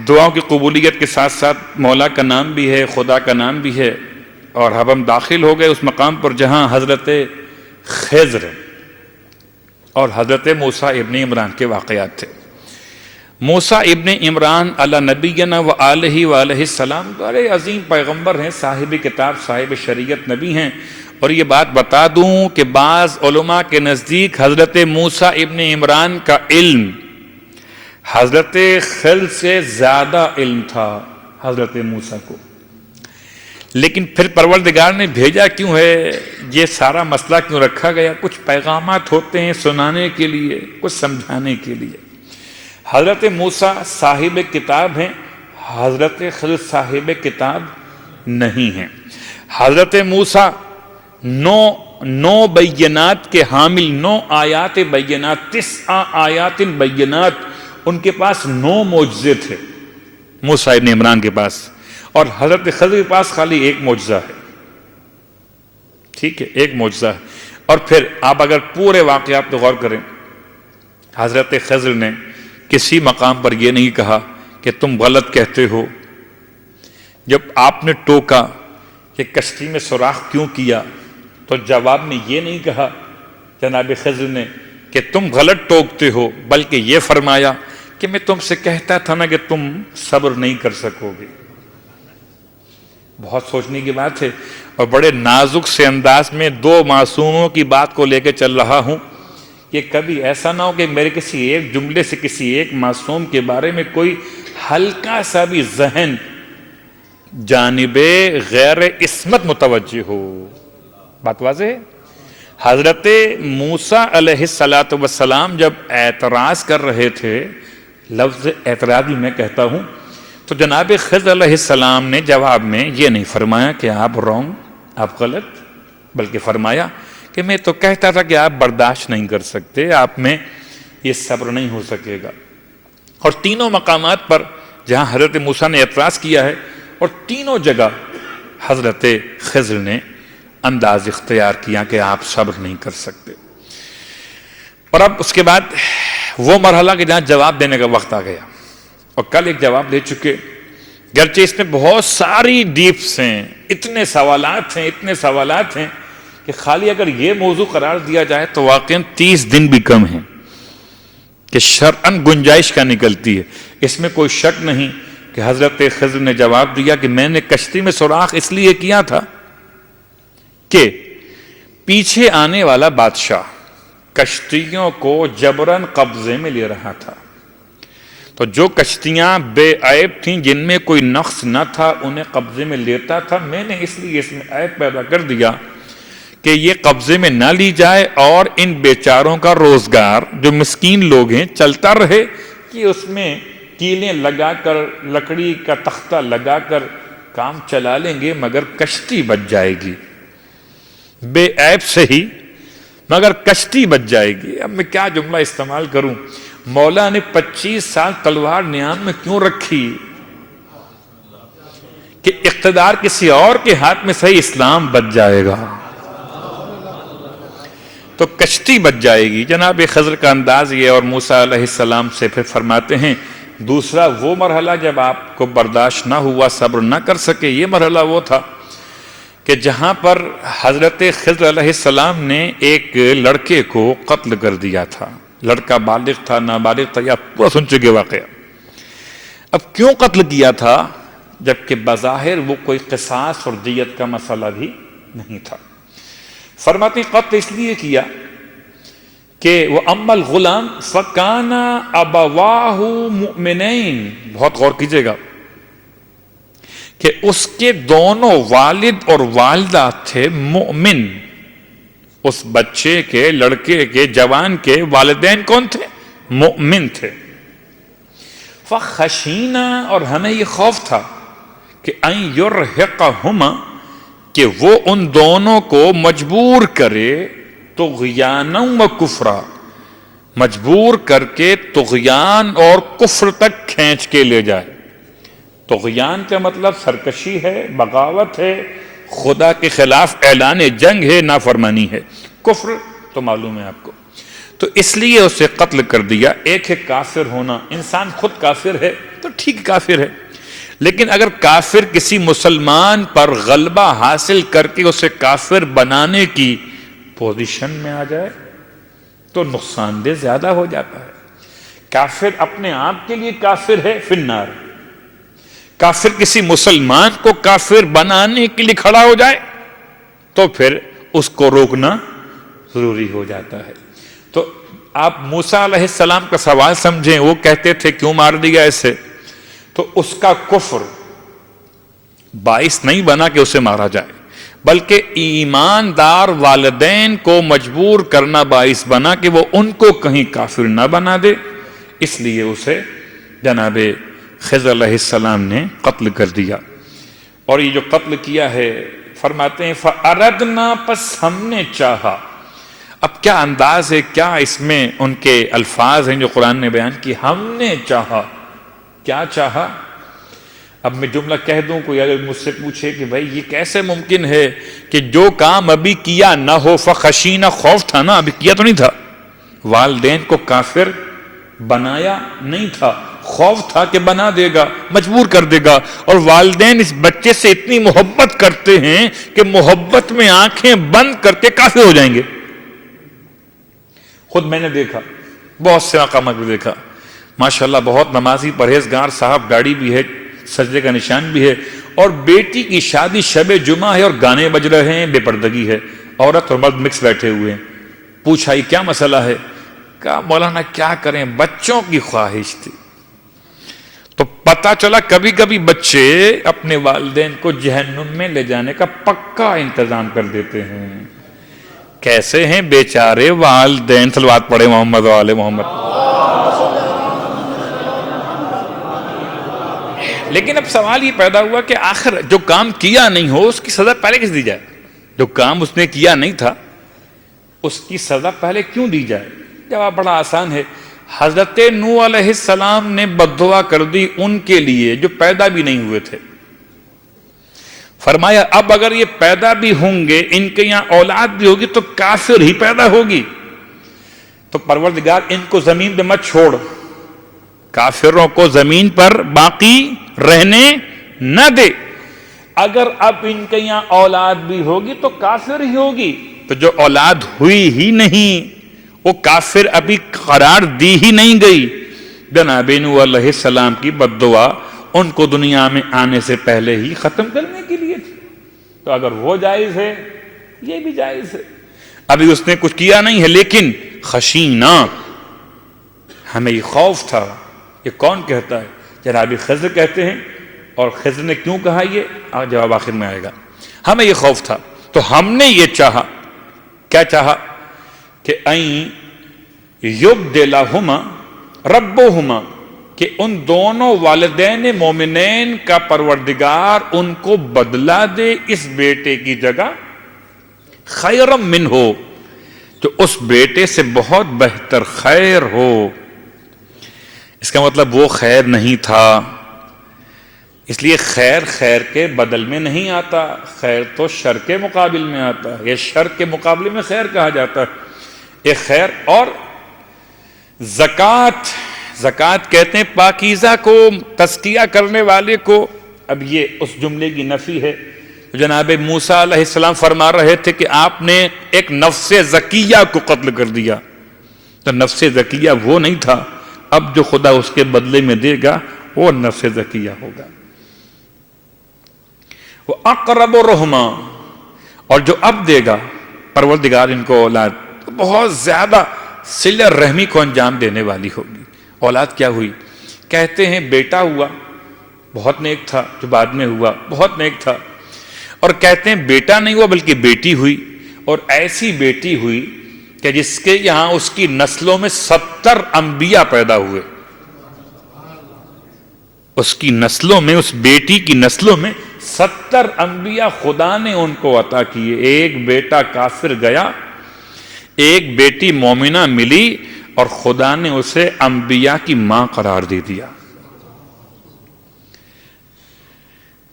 دعاؤں کی قبولیت کے ساتھ ساتھ مولا کا نام بھی ہے، خدا کا نام بھی ہے، اور اب ہم داخل ہو گئے اس مقام پر جہاں حضرت خضر اور حضرت موسیٰ ابن عمران کے واقعات تھے۔ موسیٰ ابن عمران علی نبینا و آلہ السلام بڑے عظیم پیغمبر ہیں، صاحب کتاب، صاحب شریعت نبی ہیں، اور یہ بات بتا دوں کہ بعض علماء کے نزدیک حضرت موسیٰ ابن عمران کا علم حضرت خضر سے زیادہ علم تھا حضرت موسیٰ کو، لیکن پھر پروردگار نے بھیجا کیوں ہے، یہ سارا مسئلہ کیوں رکھا گیا؟ کچھ پیغامات ہوتے ہیں سنانے کے لیے، کچھ سمجھانے کے لیے۔ حضرت موسیٰ صاحب کتاب ہیں، حضرت خضر صاحب کتاب نہیں ہیں۔ حضرت موسیٰ 9 بینات کے حامل، 9 آیات بینات، 9 آیات بینات، ان کے پاس 9 معجزے تھے موسیٰ ابن عمران کے پاس، اور حضرت خضر کے پاس خالی 1 معجزہ ہے۔ ٹھیک ہے، 1 معجزہ ہے۔ اور پھر آپ اگر پورے واقعات پہ غور کریں، حضرت خضر نے کسی مقام پر یہ نہیں کہا کہ تم غلط کہتے ہو۔ جب آپ نے ٹوکا کہ کشتی میں سوراخ کیوں کیا، تو جواب میں یہ نہیں کہا جناب خضر نے کہ تم غلط ٹوکتے ہو، بلکہ یہ فرمایا کہ میں تم سے کہتا تھا نا کہ تم صبر نہیں کر سکو گے۔ بہت سوچنے کی بات ہے، اور بڑے نازک سے انداز میں 2 معصوموں کی بات کو لے کے چل رہا ہوں کہ کبھی ایسا نہ ہو کہ میرے کسی ایک جملے سے کسی ایک معصوم کے بارے میں کوئی ہلکا سا بھی ذہن جانب غیر عصمت متوجہ ہو۔ بات واضح ہے؟ حضرت موسیٰ علیہ السلام جب اعتراض کر رہے تھے، لفظ اعتراض بھی میں کہتا ہوں، تو جناب خضر علیہ السلام نے جواب میں یہ نہیں فرمایا کہ آپ رونگ، آپ غلط، بلکہ فرمایا کہ میں تو کہتا تھا کہ آپ برداشت نہیں کر سکتے، آپ میں یہ صبر نہیں ہو سکے گا۔ اور تینوں مقامات پر جہاں حضرت موسیٰ نے اعتراض کیا ہے، اور تینوں جگہ حضرت خضر نے انداز اختیار کیا کہ آپ صبر نہیں کر سکتے۔ اور اب اس کے بعد وہ مرحلہ کہ جہاں جواب دینے کا وقت آ گیا، اور کل ایک جواب دے چکے، گرچہ اس میں بہت ساری ڈیپس ہیں، اتنے سوالات ہیں کہ خالی اگر یہ موضوع قرار دیا جائے تو واقعاً 30 دن بھی کم ہیں کہ شرعاً گنجائش کا نکلتی ہے۔ اس میں کوئی شک نہیں کہ حضرت خضر نے جواب دیا کہ میں نے کشتی میں سوراخ اس لیے کیا تھا کہ پیچھے آنے والا بادشاہ کشتیوں کو جبراً قبضے میں لے رہا تھا، تو جو کشتیاں بے عیب تھیں، جن میں کوئی نقص نہ تھا، انہیں قبضے میں لیتا تھا۔ میں نے اس لیے اس میں عیب پیدا کر دیا کہ یہ قبضے میں نہ لی جائے اور ان بیچاروں کا روزگار جو مسکین لوگ ہیں چلتا رہے، کہ اس میں کیلیں لگا کر، لکڑی کا تختہ لگا کر کام چلا لیں گے، مگر کشتی بچ جائے گی، بے عیب سے ہی مگر کشتی بچ جائے گی۔ اب میں کیا جملہ استعمال کروں؟ مولا نے 25 سال تلوار نیام میں کیوں رکھی؟ کہ اقتدار کسی اور کے ہاتھ میں صحیح، اسلام بچ جائے گا، تو کشتی بچ جائے گی۔ جناب خضر کا انداز یہ، اور موسیٰ علیہ السلام سے پھر فرماتے ہیں دوسرا وہ مرحلہ جب آپ کو برداشت نہ ہوا، صبر نہ کر سکے، یہ مرحلہ وہ تھا کہ جہاں پر حضرت خضر علیہ السلام نے ایک لڑکے کو قتل کر دیا تھا، لڑکا بالغ تھا نابالغ تھا، یا پورا سن چکے واقعہ. اب کیوں قتل کیا تھا جبکہ بظاہر وہ کوئی قصاص اور دیت کا مسئلہ بھی نہیں تھا؟ فرماتے ہیں قتل اس لیے کیا کہ وہ اما الغلام فکان ابواہ مؤمنین، بہت غور کیجئے گا کہ اس کے دونوں والد اور والدہ تھے مؤمن. اس بچے کے، لڑکے کے، جوان کے والدین کون تھے؟ مؤمن تھے. فخشینا، اور ہمیں یہ خوف تھا کہ ان یرہقہما، کہ وہ ان دونوں کو مجبور کرے طغیانا و کفرا، مجبور کر کے طغیان اور کفر تک کھینچ کے لے جائے. طغیان کا مطلب سرکشی ہے، بغاوت ہے، خدا کے خلاف اعلان جنگ ہے، نافرمانی ہے. کفر تو معلوم ہے آپ کو. تو اس لیے اسے قتل کر دیا. ایک ہے کافر ہونا، انسان خود کافر ہے تو ٹھیک کافر ہے، لیکن اگر کافر کسی مسلمان پر غلبہ حاصل کر کے اسے کافر بنانے کی پوزیشن میں آ جائے تو نقصان دہ زیادہ ہو جاتا ہے. کافر اپنے آپ کے لیے کافر ہے فی النار، کافر کسی مسلمان کو کافر بنانے کے لیے کھڑا ہو جائے تو پھر اس کو روکنا ضروری ہو جاتا ہے. تو آپ موسیٰ علیہ السلام کا سوال سمجھیں، وہ کہتے تھے کیوں مار دیا اسے؟ تو اس کا کفر باعث نہیں بنا کہ اسے مارا جائے، بلکہ ایماندار والدین کو مجبور کرنا باعث بنا کہ وہ ان کو کہیں کافر نہ بنا دے. اس لیے اسے جناب خضر علیہ السلام نے قتل کر دیا. اور یہ جو قتل کیا ہے، فرماتے ہیں فَأَرَدْنَا، پس ہم نے چاہا. اب کیا انداز ہے، کیا اس میں ان کے الفاظ ہیں جو قرآن نے بیان کی. ہم نے چاہا، کیا چاہا؟ اب میں جملہ کہہ دوں، کوئی اگر مجھ سے پوچھے کہ بھائی یہ کیسے ممکن ہے کہ جو کام ابھی کیا نہ ہو، فخشینا، خوف تھا نا، ابھی کیا تو نہیں تھا، والدین کو کافر بنایا نہیں تھا، خوف تھا کہ بنا دے گا، مجبور کر دے گا. اور والدین اس بچے سے اتنی محبت کرتے ہیں کہ محبت میں آنکھیں بند کر کے کافر ہو جائیں گے. خود میں نے دیکھا، بہت سے مقامات بھی دیکھا، ماشاءاللہ بہت نمازی پرہیزگار صاحب، گاڑی بھی ہے، سجدے کا نشان بھی ہے، اور بیٹی کی شادی شب جمعہ ہے اور گانے بج رہے ہیں، بے پردگی ہے، عورت اور مرد مکس بیٹھے ہوئے ہیں. پوچھا یہ کیا مسئلہ ہے؟ کہا مولانا کیا کریں، بچوں کی خواہش تھی. تو پتہ چلا کبھی کبھی بچے اپنے والدین کو جہنم میں لے جانے کا پکا انتظام کر دیتے ہیں. کیسے ہیں بیچارے والدین، صلوات پڑھے محمد و آل محمد. لیکن اب سوال یہ پیدا ہوا کہ آخر جو کام کیا نہیں ہو اس کی سزا پہلے کس دی جائے؟ جو کام اس نے کیا نہیں تھا اس کی سزا پہلے کیوں دی جائے؟ جواب بڑا آسان ہے. حضرت نوح علیہ السلام نے بد دعا کر دی ان کے لیے جو پیدا بھی نہیں ہوئے تھے. فرمایا اب اگر یہ پیدا بھی ہوں گے، ان کے یہاں اولاد بھی ہوگی تو کافر ہی پیدا ہوگی، تو پروردگار ان کو زمین پہ مت چھوڑ، کافروں کو زمین پر باقی رہنے نہ دے. اگر اب ان کے یہاں اولاد بھی ہوگی تو کافر ہی ہوگی. تو جو اولاد ہوئی ہی نہیں، وہ کافر ابھی قرار دی ہی نہیں گئی. جناب نوح علیہ السلام کی بد دعا ان کو دنیا میں آنے سے پہلے ہی ختم کرنے کے لیے تھی. تو اگر وہ جائز ہے یہ بھی جائز ہے. ابھی اس نے کچھ کیا نہیں ہے، لیکن خشینا، ہمیں یہ خوف تھا. یہ کون کہتا ہے؟ جناب خضر کہتے ہیں. اور خضر نے کیوں کہا یہ جواب آخر میں آئے گا. ہمیں یہ خوف تھا تو ہم نے یہ چاہا. کیا چاہا؟ کہ این یبدلہما ربہما، کہ ان دونوں والدین مومنین کا پروردگار ان کو بدلا دے اس بیٹے کی جگہ خیرم من ہو، جو اس بیٹے سے بہت بہتر خیر ہو. اس کا مطلب وہ خیر نہیں تھا، اس لیے خیر خیر کے بدل میں نہیں آتا، خیر تو شر کے مقابل میں آتا ہے. یہ شر کے مقابلے میں خیر کہا جاتا ہے. ایک خیر. اور زکوٰۃ، زکوٰۃ کہتے ہیں پاکیزہ کو، تزکیہ کرنے والے کو. اب یہ اس جملے کی نفی ہے جناب موسیٰ علیہ السلام فرما رہے تھے کہ آپ نے ایک نفس زکیہ کو قتل کر دیا، تو نفس زکیہ وہ نہیں تھا، اب جو خدا اس کے بدلے میں دے گا وہ نفس زکیہ ہوگا۔ وہ اقرب رحمہ، اور جو اب دے گا پروردگار ان کو اولاد، بہت زیادہ صلہ رحمی کو انجام دینے والی ہوگی۔ اولاد کیا ہوئی؟ کہتے ہیں بیٹا ہوا، بہت نیک تھا، جو بعد میں ہوا بہت نیک تھا، اور کہتے ہیں بیٹا نہیں ہوا بلکہ بیٹی ہوئی، اور ایسی بیٹی ہوئی کہ جس کے یہاں اس کی نسلوں میں 70 انبیاء پیدا ہوئے، اس کی نسلوں میں، اس بیٹی کی نسلوں میں 70 انبیاء خدا نے ان کو عطا کیے۔ ایک بیٹا کافر گیا، ایک بیٹی مومنہ ملی، اور خدا نے اسے انبیاء کی ماں قرار دے دیا۔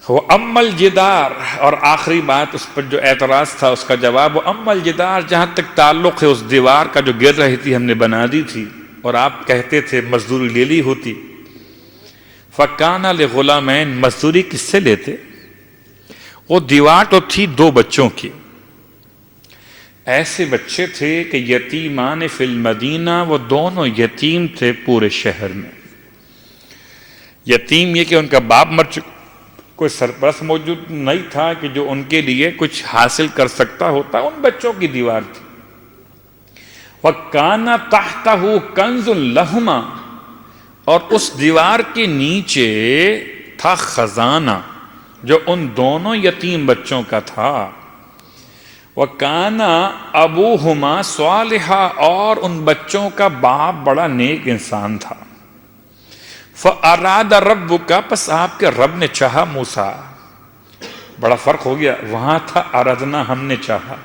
وہ اما الجدار، اور آخری بات اس پر جو اعتراض تھا اس کا جواب، وہ اما الجدار، جہاں تک تعلق ہے اس دیوار کا جو گر رہی تھی ہم نے بنا دی تھی، اور آپ کہتے تھے مزدوری لے لی ہوتی۔ فکانہ لغلامین، مزدوری کس سے لیتے؟ وہ دیوار تو تھی 2 بچوں کی، ایسے بچے تھے کہ یتیمان فی المدینہ، وہ دونوں یتیم تھے پورے شہر میں۔ یتیم یہ کہ ان کا باپ مر چکا، کوئی سرپرست موجود نہیں تھا کہ جو ان کے لیے کچھ حاصل کر سکتا ہوتا، ان بچوں کی دیوار تھی۔ وَكَانَ تَحْتَهُ كَنْزٌ لَهُمَا، اور اس دیوار کے نیچے تھا خزانہ جو ان دونوں یتیم بچوں کا تھا۔ وَكَانَ أَبُوهُمَا صَالِحًا، اور ان بچوں کا باپ بڑا نیک انسان تھا۔ فَأَرَادَ رَبُّكَ، پس آپ کے رب نے چاہا، موسیٰ، بڑا فرق ہو گیا، وہاں تھا اردنا، ہم نے چاہا،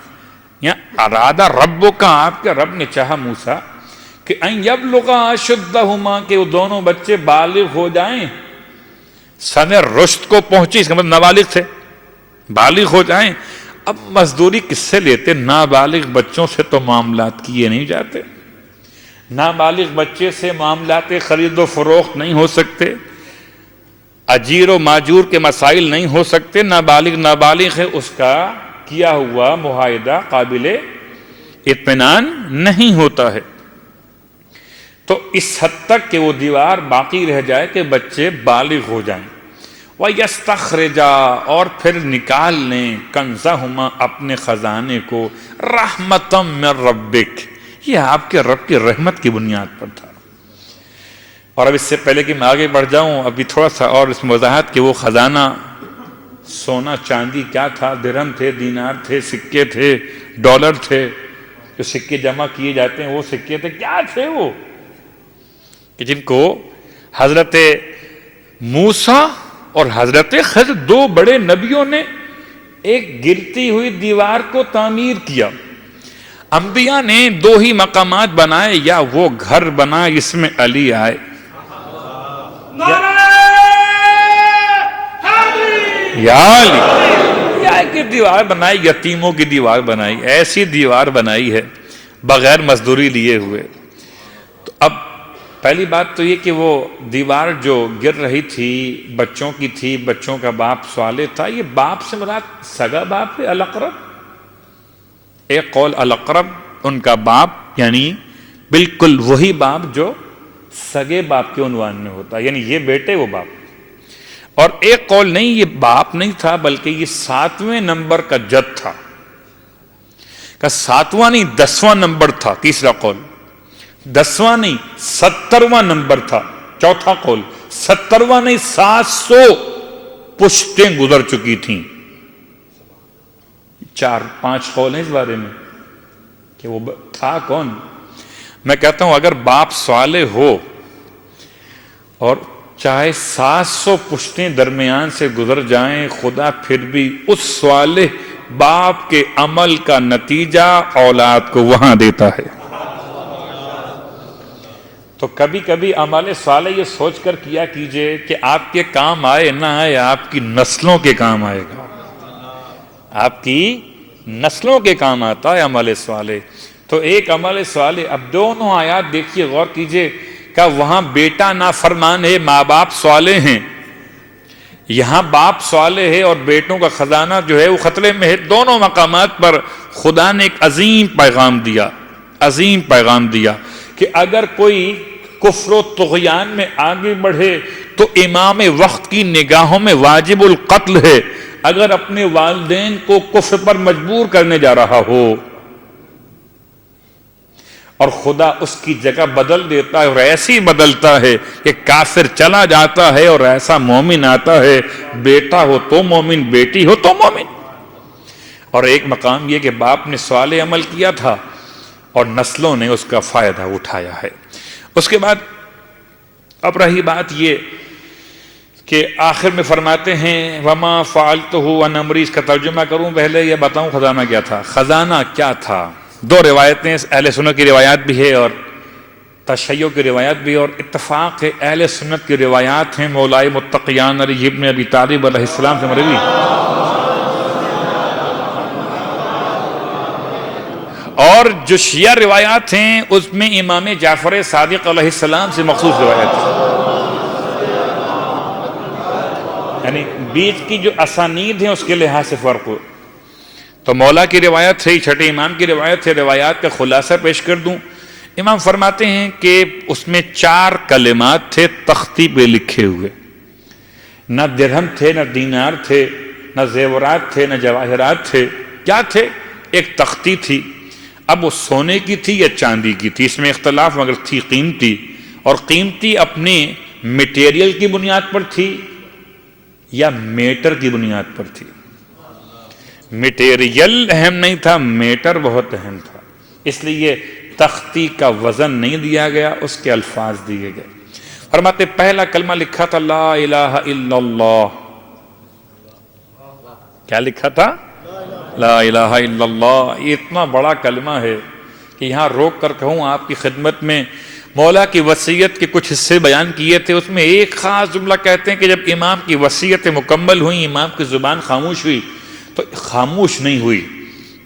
یہاں ارادہ ربک، آپ کے رب نے چاہا موسیٰ کہ ان یبلغا اشدہما، کہ وہ دونوں بچے بالغ ہو جائیں، سن رشد کو پہنچے، اس کا مطلب نابالغ تھے، بالغ ہو جائیں۔ اب مزدوری کس سے لیتے؟ نابالغ بچوں سے تو معاملات کیے نہیں جاتے، نابالغ بچے سے معاملات خرید و فروخت نہیں ہو سکتے، اجیر و ماجور کے مسائل نہیں ہو سکتے، نابالغ ہے، اس کا کیا ہوا معاہدہ قابل اطمینان نہیں ہوتا ہے۔ تو اس حد تک کہ وہ دیوار باقی رہ جائے کہ بچے بالغ ہو جائیں۔ وَيَسْتَخْرِجَا، اور پھر نکال لیں، کنزہما، اپنے خزانے کو، رحمتم من ربک، یہ آپ کے رب کی رحمت کی بنیاد پر تھا۔ اور اب اس سے پہلے کہ میں آگے بڑھ جاؤں، ابھی تھوڑا سا اور اس میں وضاحت کہ وہ خزانہ سونا چاندی کیا تھا، درہم تھے، دینار تھے، سکے تھے، ڈالر تھے، جو سکے جمع کیے جاتے ہیں وہ سکے تھے، کیا تھے وہ کہ جن کو حضرت موسیٰ اور حضرت خضر، 2 بڑے نبیوں نے ایک گرتی ہوئی دیوار کو تعمیر کیا۔ انبیاء نے 2 ہی مقامات بنائے، یا وہ گھر بنا جس میں علی آئے، یا علی، یا کہ دیوار بنائی، یتیموں کی دیوار بنائی، ایسی دیوار بنائی ہے بغیر مزدوری لیے ہوئے۔ تو اب پہلی بات تو یہ کہ وہ دیوار جو گر رہی تھی بچوں کی تھی، بچوں کا باپ صالح تھا، یہ باپ سے مراد سگا باپ ہے، الاقرب، ایک قول الاقرب ان کا باپ، یعنی بالکل وہی باپ جو سگے باپ کے عنوان میں ہوتا ہے، یعنی یہ بیٹے وہ باپ۔ اور ایک قول نہیں، یہ باپ نہیں تھا بلکہ یہ 7ویں نمبر کا جد تھا، کہ 7واں نہیں 10واں نمبر تھا، تیسرا قول 10واں نہیں 70واں نمبر تھا، چوتھا قول 70واں نہیں 700 پشتیں گزر چکی تھیں۔ 4-5 قول ہیں اس بارے میں کہ وہ تھا کون۔ میں کہتا ہوں اگر باپ صالح ہو اور چاہے 700 پشتیں درمیان سے گزر جائیں، خدا پھر بھی اس صالح باپ کے عمل کا نتیجہ اولاد کو وہاں دیتا ہے۔ تو کبھی کبھی عمل صالح یہ سوچ کر کیا کیجئے کہ آپ کے کام آئے نہ آئے، آپ کی نسلوں کے کام آئے گا، آپ کی نسلوں کے کام آتا ہے عمل صالح۔ تو ایک عمل صالح، اب دونوں آیات دیکھیے، غور کیجئے کہ وہاں بیٹا نافرمان ہے، ماں باپ صالح ہیں، یہاں باپ صالح ہے اور بیٹوں کا خزانہ جو ہے وہ خطرے میں ہے. دونوں مقامات پر خدا نے ایک عظیم پیغام دیا کہ اگر کوئی کفر و طغیان میں آگے بڑھے تو امام وقت کی نگاہوں میں واجب القتل ہے اگر اپنے والدین کو کفر پر مجبور کرنے جا رہا ہو. اور خدا اس کی جگہ بدل دیتا ہے اور ایسی بدلتا ہے کہ کافر چلا جاتا ہے اور ایسا مومن آتا ہے. بیٹا ہو تو مومن، بیٹی ہو تو مومن. اور ایک مقام یہ کہ باپ نے صالح عمل کیا تھا اور نسلوں نے اس کا فائدہ اٹھایا ہے. اس کے بعد اب رہی بات یہ کہ آخر میں فرماتے ہیں وما فعلتہ عن امری. اس کا ترجمہ کروں پہلے یہ بتاؤں خزانہ کیا تھا. خزانہ کیا تھا؟ دو روایتیں اہل سنت کی روایات بھی ہے اور تشیع کی روایت بھی، اور اتفاق ہے اہل سنت کی روایات ہیں مولائے متقیان علی ابن ابی طالب علیہ السلام سے مروی. اور جو شیعہ روایات ہیں اس میں امام جعفر صادق علیہ السلام سے مخصوص روایت ہے، یعنی بیچ کی جو اسانید ہیں اس کے لحاظ سے فرق ہو. تو مولا کی روایت ہے، چھٹے امام کی روایت ہے. روایات کا خلاصہ پیش کر دوں. امام فرماتے ہیں کہ اس میں 4 کلمات تھے تختی پہ لکھے ہوئے. نہ درہم تھے، نہ دینار تھے، نہ زیورات تھے، نہ جواہرات تھے. کیا تھے؟ ایک تختی تھی. اب وہ سونے کی تھی یا چاندی کی تھی، اس میں اختلاف، مگر تھی قیمتی. اور قیمتی اپنے میٹیریل کی بنیاد پر تھی یا میٹر کی بنیاد پر تھی. میٹیریل اہم نہیں تھا، میٹر بہت اہم تھا. اس لیے تختی کا وزن نہیں دیا گیا، اس کے الفاظ دیے گئے. فرماتے پہلا کلمہ لکھا تھا لا الہ الا اللہ. کیا لکھا تھا؟ لا الہ الا اللہ. یہ اتنا بڑا کلمہ ہے کہ یہاں روک کر کہوں آپ کی خدمت میں مولا کی وصیت کے کچھ حصے بیان کیے تھے. اس میں ایک خاص جملہ کہتے ہیں کہ جب امام کی وصیتیں مکمل ہوئی، امام کی زبان خاموش ہوئی، تو خاموش نہیں ہوئی.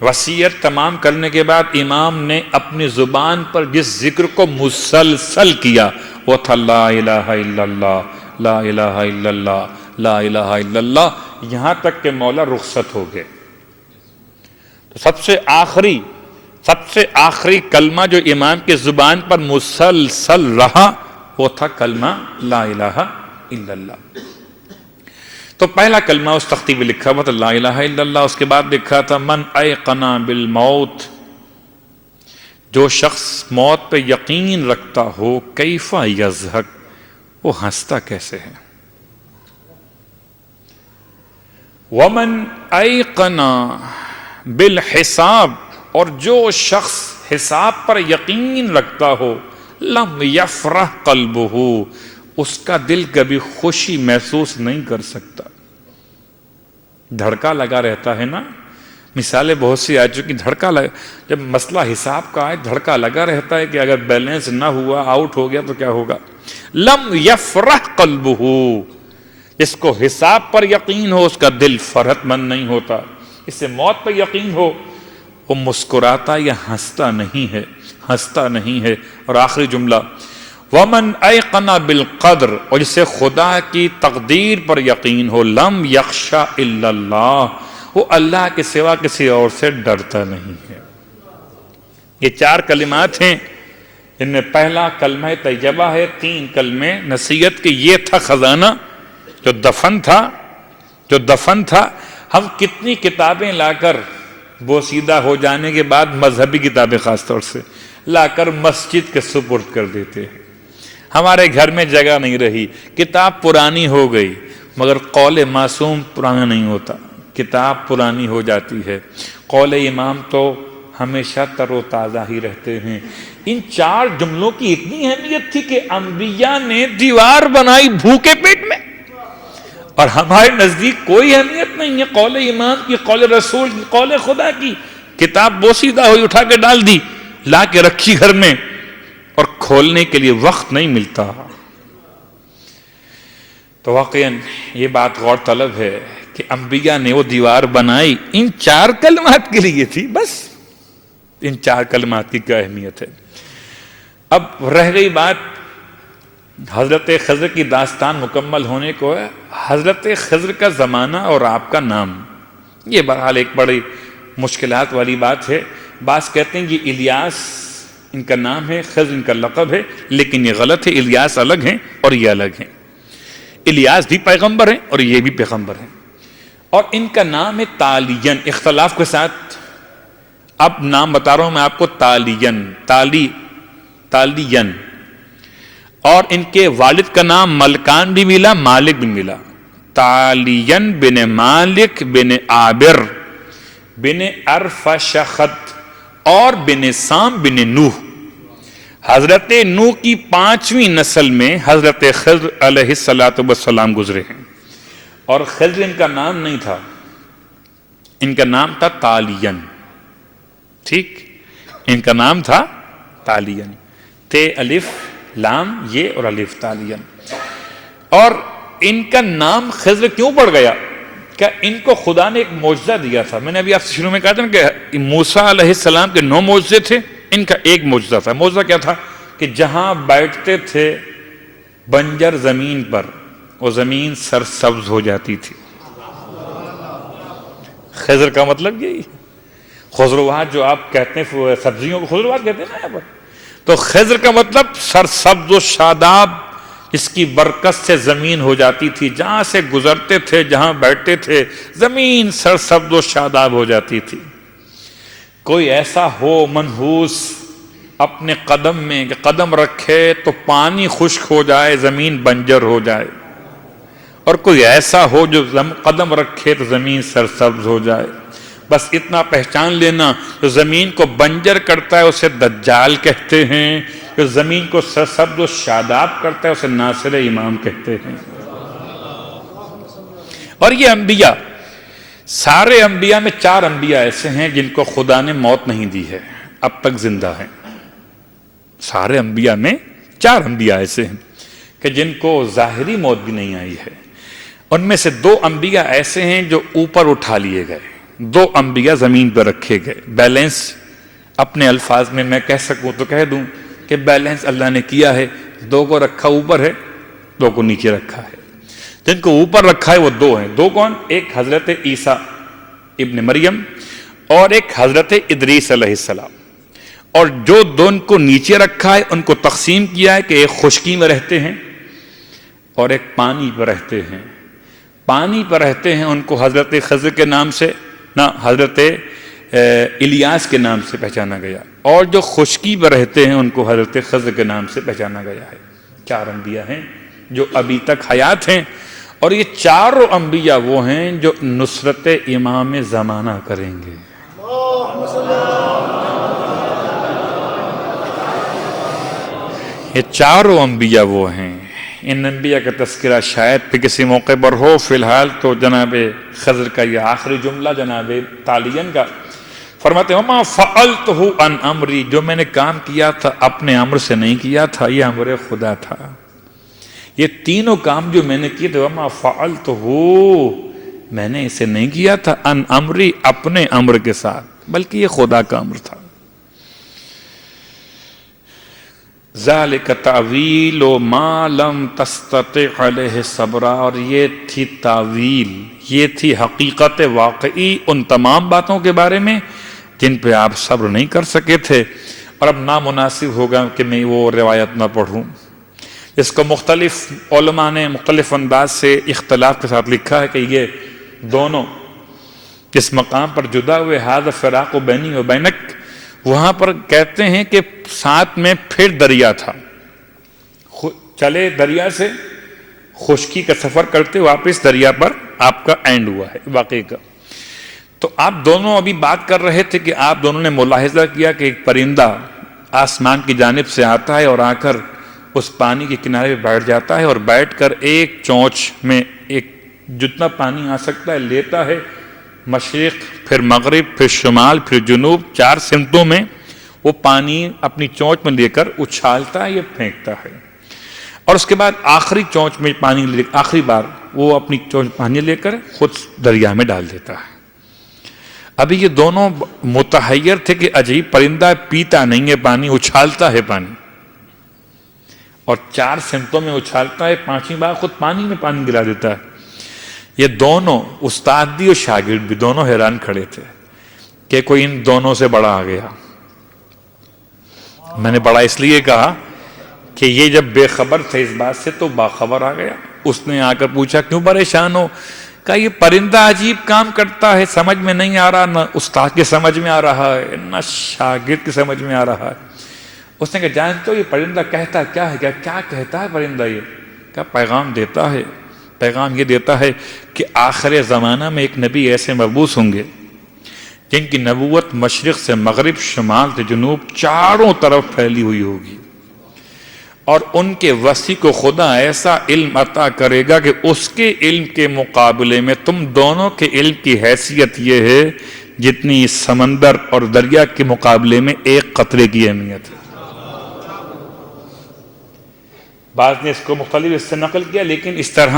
وصیت تمام کرنے کے بعد امام نے اپنی زبان پر جس ذکر کو مسلسل کیا وہ تھا لا الہ الا اللہ، لا الہ الا اللہ، لا الہ الا اللہ، یہاں تک کہ مولا رخصت ہو گئے. تو سب سے آخری کلمہ جو امام کی زبان پر مسلسل رہا وہ تھا کلمہ لا الہ الا اللہ. تو پہلا کلمہ اس تختی پہ لکھا ہوا تھا لا الہ الا اللہ. اس کے بعد لکھا تھا من ایقن بالموت، جو شخص موت پہ یقین رکھتا ہو، کیف یضحک، وہ ہنستا کیسے ہے. ومن ایقن بالحساب، اور جو شخص حساب پر یقین رکھتا ہو، لم یفرح قلبہ، اس کا دل کبھی خوشی محسوس نہیں کر سکتا. دھڑکا لگا رہتا ہے نا، مثالیں بہت سی آ چکی. دھڑکا لگا، جب مسئلہ حساب کا آئے دھڑکا لگا رہتا ہے کہ اگر بیلنس نہ ہوا، آؤٹ ہو گیا تو کیا ہوگا. لم یفرح قلبہ، جس کو حساب پر یقین ہو اس کا دل فرحت مند نہیں ہوتا. اس سے موت پر یقین ہو وہ مسکراتا یا ہنستا نہیں ہے. اور آخری جملہ ومن ایقن بالقدر، اور جسے خدا کی تقدیر پر یقین ہو، لم یخشى الا اللہ، وہ اللہ کے سوا کسی اور سے ڈرتا نہیں ہے. یہ 4 کلمات ہیں، ان میں پہلا کلمہ طیبہ ہے، 3 کلمے نصیحت کے. یہ تھا خزانہ جو دفن تھا. ہم کتنی کتابیں لا کر بوسیدہ ہو جانے کے بعد، مذہبی کتابیں خاص طور سے لا کر مسجد کے سپرد کر دیتے ہیں. ہمارے گھر میں جگہ نہیں رہی، کتاب پرانی ہو گئی، مگر قول معصوم پرانا نہیں ہوتا، کتاب پرانی ہو جاتی ہے. قول امام تو ہمیشہ تر و تازہ ہی رہتے ہیں. ان 4 جملوں کی اتنی اہمیت تھی کہ انبیاء نے دیوار بنائی بھوکے پیٹ میں، اور ہمارے نزدیک کوئی اہمیت نہیں ہے. قول امام کی، قول رسول کی، قول خدا کی. کتاب بوسیدہ ہوئی، اٹھا کے ڈال دی، لا کے رکھی گھر میں، اور کھولنے کے لیے وقت نہیں ملتا. تو واقعاً یہ بات غور طلب ہے کہ انبیاء نے وہ دیوار بنائی ان 4 کلمات کے لیے تھی. بس ان 4 کلمات کی کیا اہمیت ہے. اب رہ گئی بات حضرت خضر کی داستان مکمل ہونے کو ہے حضرت خضر کا زمانہ اور آپ کا نام. یہ بہرحال ایک بڑی مشکلات والی بات ہے. بعض کہتے ہیں یہ الیاس ان کا نام ہے، خضر ان کا لقب ہے، لیکن یہ غلط ہے. الیاس الگ ہیں اور یہ الگ ہیں. الیاس بھی پیغمبر ہیں اور یہ بھی پیغمبر ہیں، اور ان کا نام ہے تالین، اختلاف کے ساتھ. اب نام بتا رہا ہوں میں آپ کو، تالین. اور ان کے والد کا نام ملکان بھی ملا، مالک بھی ملا. تالین بن مالک بن عابر بن ارفشخت اور بن سام بن نوح. حضرت نوح کی 5ویں نسل میں حضرت خضر علیہ السلام گزرے ہیں. اور خضر ان کا نام نہیں تھا، ان کا نام تھا تالین. ٹھیک، ان کا نام تھا تالین، تے الف لام یہ اور الف، تالین. اور ان کا نام خضر کیوں پڑ گیا؟ کہ ان کو خدا نے ایک معجزہ دیا تھا. میں نے ابھی آپ سے شروع میں کہا تھا کہ موسیٰ علیہ السلام کے 9 معجزے تھے، ان کا ایک معجزہ تھا. معجزہ کیا تھا؟ کہ جہاں بیٹھتے تھے بنجر زمین پر، وہ زمین سرسبز ہو جاتی تھی. خضر کا مطلب یہی، خضروات جو آپ کہتے ہیں سبزیوں کو خضروات کہتے ہیں نا یہاں پر، تو خضر کا مطلب سرسبز و شاداب، اس کی برکت سے زمین ہو جاتی تھی. جہاں سے گزرتے تھے، جہاں بیٹھتے تھے، زمین سرسبز و شاداب ہو جاتی تھی. کوئی ایسا ہو منحوس اپنے قدم میں کہ قدم رکھے تو پانی خشک ہو جائے، زمین بنجر ہو جائے، اور کوئی ایسا ہو جو قدم رکھے تو زمین سرسبز ہو جائے. بس اتنا پہچان لینا، جو زمین کو بنجر کرتا ہے اسے دجال کہتے ہیں، جو زمین کو سرسبز و شاداب کرتا ہے اسے ناصر امام کہتے ہیں. اور یہ انبیاء، سارے انبیاء میں 4 انبیاء ایسے ہیں جن کو خدا نے موت نہیں دی ہے، اب تک زندہ ہیں. سارے انبیاء میں 4 انبیاء ایسے ہیں کہ جن کو ظاہری موت بھی نہیں آئی ہے. ان میں سے 2 انبیاء ایسے ہیں جو اوپر اٹھا لیے گئے، 2 انبیاء زمین پر رکھے گئے. بیلنس اپنے الفاظ میں میں کہہ سکوں تو کہہ دوں کہ بیلنس اللہ نے کیا ہے. 2 کو رکھا اوپر ہے، 2 کو نیچے رکھا ہے. جن کو اوپر رکھا ہے وہ 2 ہیں. 2 کون؟ ایک حضرت عیسیٰ ابن مریم اور ایک حضرت ادریس علیہ السلام. اور جو 2 کو نیچے رکھا ہے ان کو تقسیم کیا ہے کہ ایک خشکی میں رہتے ہیں اور ایک پانی پر رہتے ہیں. پانی پر رہتے ہیں ان کو حضرت خضر کے نام سے، نہ حضرت الیاس کے نام سے پہچانا گیا، اور جو خشکی پر رہتے ہیں ان کو حضرت خضر کے نام سے پہچانا گیا ہے. 4 انبیاء ہیں جو ابھی تک حیات ہیں، اور یہ 4 انبیاء وہ ہیں جو نصرت امام زمانہ کریں گے. یہ 4 انبیاء وہ ہیں. ان انبیاء کا تذکرہ شاید پہ کسی موقع پر ہو. فی الحال تو جناب خضر کا یہ آخری جملہ جناب تالین کا فرماتے ہیں وَمَا فَعَلْتُهُ عَنْ أَمْرِي، جو میں نے کام کیا تھا اپنے امر سے نہیں کیا تھا، یہ امر خدا تھا. یہ تینوں کام جو میں نے کیے تھے وَمَا فَعَلْتُهُ، میں نے اسے نہیں کیا تھا عَنْ أَمْرِي، اپنے امر کے ساتھ، بلکہ یہ خدا کا امر تھا. ذالک تعویل ما لم تستطع علیہ صبرا، اور یہ تھی تعویل، یہ تھی حقیقت واقعی ان تمام باتوں کے بارے میں جن پہ آپ صبر نہیں کر سکے تھے. اور اب نامناسب ہوگا کہ میں وہ روایت نہ پڑھوں. اس کو مختلف علماء نے مختلف انداز سے اختلاف کے ساتھ لکھا ہے کہ یہ دونوں جس مقام پر جدا ہوئے، ھذا فراق بینی و بینک، وہاں پر کہتے ہیں کہ ساتھ میں پھر دریا تھا. چلے دریا سے خشکی کا سفر کرتے واپس دریا پر آپ کا اینڈ ہوا ہے واقعی کا. تو آپ دونوں ابھی بات کر رہے تھے کہ آپ دونوں نے ملاحظہ کیا کہ ایک پرندہ آسمان کی جانب سے آتا ہے اور آ کر اس پانی کے کنارے پہ بیٹھ جاتا ہے، اور بیٹھ کر ایک چونچ میں ایک جتنا پانی آ سکتا ہے لیتا ہے، مشرق پھر مغرب پھر شمال پھر جنوب، 4 سمتوں میں وہ پانی اپنی چونچ میں لے کر اچھالتا ہے یا پھینکتا ہے. اور اس کے بعد آخری چونچ میں پانی لے، آخری بار وہ اپنی چونچ پانی لے کر خود دریا میں ڈال دیتا ہے. ابھی یہ دونوں متحیر تھے کہ عجیب پرندہ پیتا نہیں ہے پانی، اچھالتا ہے پانی. اور 4 سمتوں میں اچھالتا ہے، 5ویں بار خود پانی میں پانی گرا دیتا ہے۔ یہ دونوں استاد بھی اور شاگرد بھی دونوں حیران کھڑے تھے کہ کوئی ان دونوں سے بڑا آ گیا۔ میں نے بڑا اس لیے کہا کہ یہ جب بے خبر تھے اس بات سے تو باخبر آ گیا۔ اس نے آ کر پوچھا کیوں پریشان ہو؟ کہا یہ پرندہ عجیب کام کرتا ہے، سمجھ میں نہیں آ رہا، نہ استاد کے سمجھ میں آ رہا ہے نہ شاگرد کے سمجھ میں آ رہا ہے۔ اس نے کہا جانتے ہو یہ پرندہ کہتا کیا ہے؟ کیا کہتا ہے پرندہ؟ یہ کہا پیغام دیتا ہے، پیغام یہ دیتا ہے کہ آخر زمانہ میں ایک نبی ایسے مبعوث ہوں گے جن کی نبوت مشرق سے مغرب، شمال سے جنوب چاروں طرف پھیلی ہوئی ہوگی، اور ان کے وسیع کو خدا ایسا علم عطا کرے گا کہ اس کے علم کے مقابلے میں تم دونوں کے علم کی حیثیت یہ ہے جتنی سمندر اور دریا کے مقابلے میں ایک قطرے کی اہمیت ہے۔ بعض نے اس کو مختلف اس سے نقل کیا، لیکن اس طرح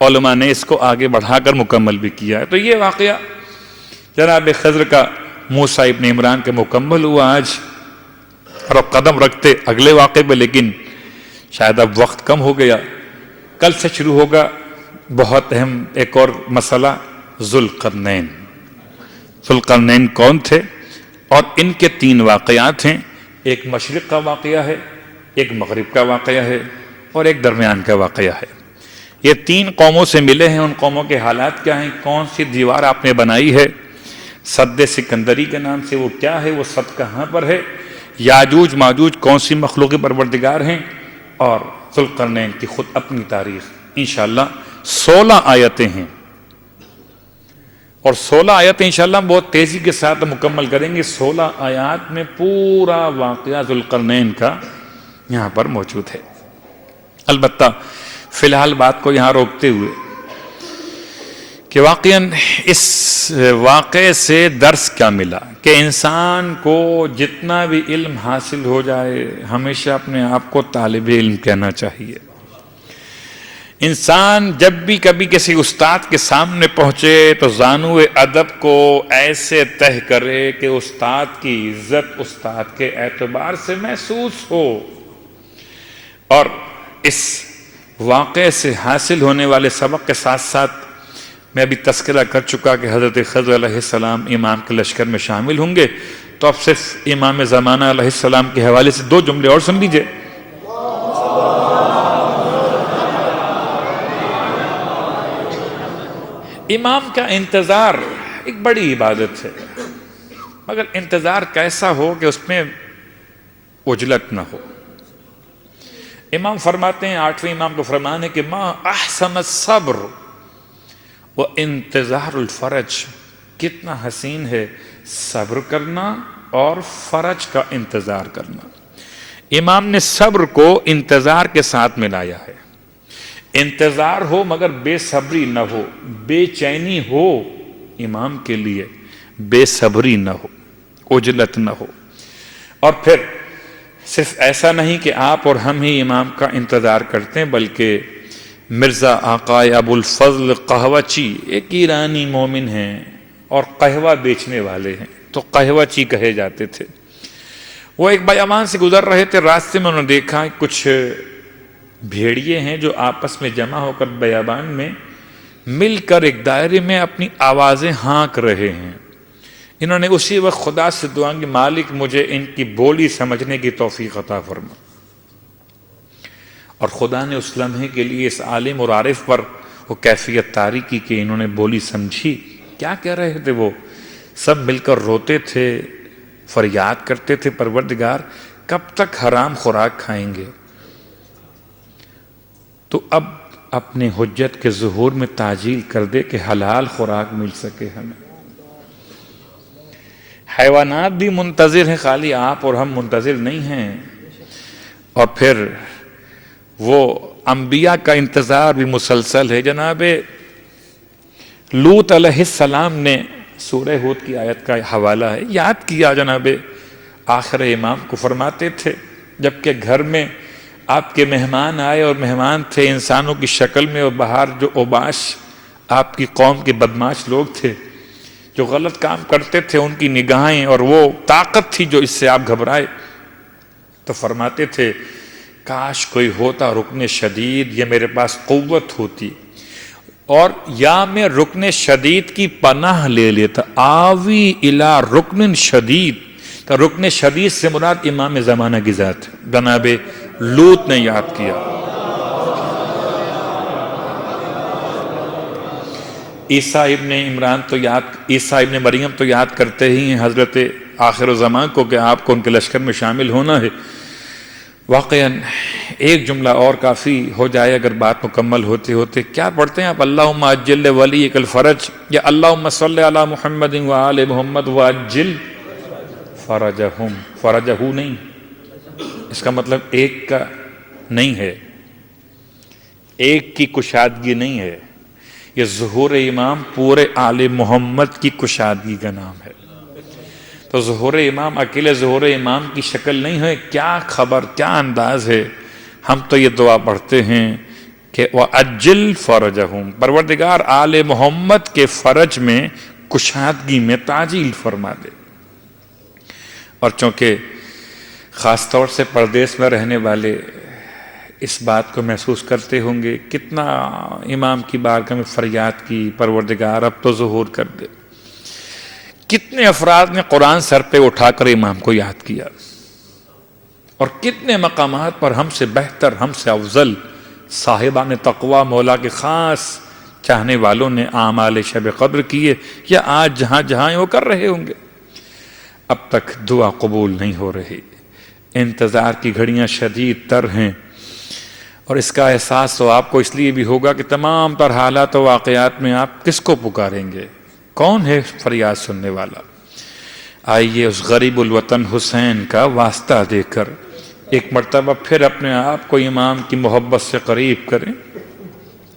علماء نے اس کو آگے بڑھا کر مکمل بھی کیا ہے۔ تو یہ واقعہ جناب خضر کا موسیٰ ابن عمران کے مکمل ہوا آج، اور اب قدم رکھتے اگلے واقعے پہ، لیکن شاید اب وقت کم ہو گیا۔ کل سے شروع ہوگا بہت اہم ایک اور مسئلہ، ذوالقرنین۔ ذوالقرنین کون تھے؟ اور ان کے 3 واقعات ہیں، ایک مشرق کا واقعہ ہے، ایک مغرب کا واقعہ ہے، اور ایک درمیان کا واقعہ ہے۔ یہ 3 قوموں سے ملے ہیں، ان قوموں کے حالات کیا ہیں، کون سی دیوار آپ نے بنائی ہے، سد سکندری کے نام سے وہ کیا ہے، وہ سد کہاں پر ہے، یاجوج ماجوج کون سی مخلوق پروردگار ہیں، اور ذوالقرنین کی خود اپنی تاریخ۔ انشاءاللہ 16 آیتیں ہیں، اور 16 آیتیں انشاءاللہ ہم بہت تیزی کے ساتھ مکمل کریں گے۔ 16 آیات میں پورا واقعہ ذوالقرنین کا یہاں پر موجود ہے۔ البتہ فی الحال بات کو یہاں روکتے ہوئے کہ واقعاً اس واقعے سے درس کیا ملا کہ انسان کو جتنا بھی علم حاصل ہو جائے ہمیشہ اپنے آپ کو طالب علم کہنا چاہیے۔ انسان جب بھی کبھی کسی استاد کے سامنے پہنچے تو زانو ادب کو ایسے تہ کرے کہ استاد کی عزت استاد کے اعتبار سے محسوس ہو، اور اس واقعے سے حاصل ہونے والے سبق کے ساتھ ساتھ میں ابھی تذکرہ کر چکا کہ حضرت خضر علیہ السلام امام کے لشکر میں شامل ہوں گے، تو اب صرف امام زمانہ علیہ السلام کے حوالے سے 2 جملے اور سن لیجئے۔ امام کا انتظار ایک بڑی عبادت ہے، مگر انتظار کیسا ہو کہ اس میں عجلت نہ ہو۔ امام فرماتے ہیں، 8ویں امام کو فرمان ہے کہ ما احسن الصبر و انتظار الفرج، کتنا حسین ہے صبر کرنا اور فرج کا انتظار کرنا۔ امام نے صبر کو انتظار کے ساتھ ملایا ہے۔ انتظار ہو مگر بے صبری نہ ہو، بے چینی ہو امام کے لیے، بے صبری نہ ہو، عجلت نہ ہو۔ اور پھر صرف ایسا نہیں کہ آپ اور ہم ہی امام کا انتظار کرتے ہیں، بلکہ مرزا آقائے ابو الفضل قہوچی ایک ایرانی مومن ہیں اور قہوہ بیچنے والے ہیں، تو قہوچی کہے جاتے تھے۔ وہ ایک بیابان سے گزر رہے تھے، راستے میں انہوں نے دیکھا کچھ بھیڑیے ہیں جو آپس میں جمع ہو کر بیابان میں مل کر ایک دائرے میں اپنی آوازیں ہانک رہے ہیں۔ انہوں نے اسی وقت خدا سے دعا کی، مالک مجھے ان کی بولی سمجھنے کی توفیق عطا فرما، اور خدا نے اس لمحے کے لیے اس عالم اور عارف پر وہ کیفیت طاری کی کہ انہوں نے بولی سمجھی۔ کیا کہہ رہے تھے؟ وہ سب مل کر روتے تھے، فریاد کرتے تھے، پروردگار کب تک حرام خوراک کھائیں گے؟ تو اب اپنے حجت کے ظہور میں تعجیل کر دے کہ حلال خوراک مل سکے ہمیں۔ حیوانات بھی منتظر ہیں، خالی آپ اور ہم منتظر نہیں ہیں۔ اور پھر وہ انبیاء کا انتظار بھی مسلسل ہے۔ جناب لوط علیہ السلام نے سورہ ہود کی آیت کا حوالہ ہے، یاد کیا جناب آخر امام کو، فرماتے تھے جبکہ گھر میں آپ کے مہمان آئے، اور مہمان تھے انسانوں کی شکل میں، اور باہر جو اوباش آپ کی قوم کے بدماش لوگ تھے جو غلط کام کرتے تھے، ان کی نگاہیں اور وہ طاقت تھی جو اس سے آپ گھبرائے، تو فرماتے تھے کاش کوئی ہوتا رکن شدید، یہ میرے پاس قوت ہوتی، اور یا میں رکن شدید کی پناہ لے لیتا۔ آوی الی رکن شدید، تو رکن شدید سے مراد امام زمانہ کی ذات جناب لوط نے یاد کیا۔ عیسیٰ ابن مریم تو یاد کرتے ہی ہیں حضرت آخر الزمان کو کہ آپ کو ان کے لشکر میں شامل ہونا ہے۔ واقعاً ایک جملہ اور کافی ہو جائے اگر بات مکمل ہوتے ہوتے، کیا پڑھتے ہیں آپ؟ اللہم عجل ولیک الفرج، یا اللہم صلی علی محمد وآل محمد وعجل فرجہم، فرجہو نہیں، اس کا مطلب ایک کا نہیں ہے، ایک کی کشادگی نہیں ہے، یہ ظہور امام پورے آل محمد کی کشادگی کا نام ہے۔ تو ظہور امام اکیلے ظہور امام کی شکل نہیں ہے، کیا خبر، کیا انداز ہے۔ ہم تو یہ دعا پڑھتے ہیں کہ وَأَجِّلْ فَرَجَهُمْ، پروردگار آل محمد کے فرج میں کشادگی میں تعجیل فرما دے۔ اور چونکہ خاص طور سے پردیس میں رہنے والے اس بات کو محسوس کرتے ہوں گے، کتنا امام کی بارگاہ میں فریاد کی، پروردگار اب تو ظہور کر دے۔ کتنے افراد نے قرآن سر پہ اٹھا کر امام کو یاد کیا، اور کتنے مقامات پر ہم سے بہتر، ہم سے افضل صاحبان تقوی، مولا کے خاص چاہنے والوں نے اعمال شب قدر کیے، یا آج جہاں جہاں وہ کر رہے ہوں گے۔ اب تک دعا قبول نہیں ہو رہی، انتظار کی گھڑیاں شدید تر ہیں، اور اس کا احساس تو آپ کو اس لیے بھی ہوگا کہ تمام تر حالات و واقعات میں آپ کس کو پکاریں گے؟ کون ہے فریاد سننے والا؟ آئیے اس غریب الوطن حسین کا واسطہ دے کر ایک مرتبہ پھر اپنے آپ کو امام کی محبت سے قریب کریں۔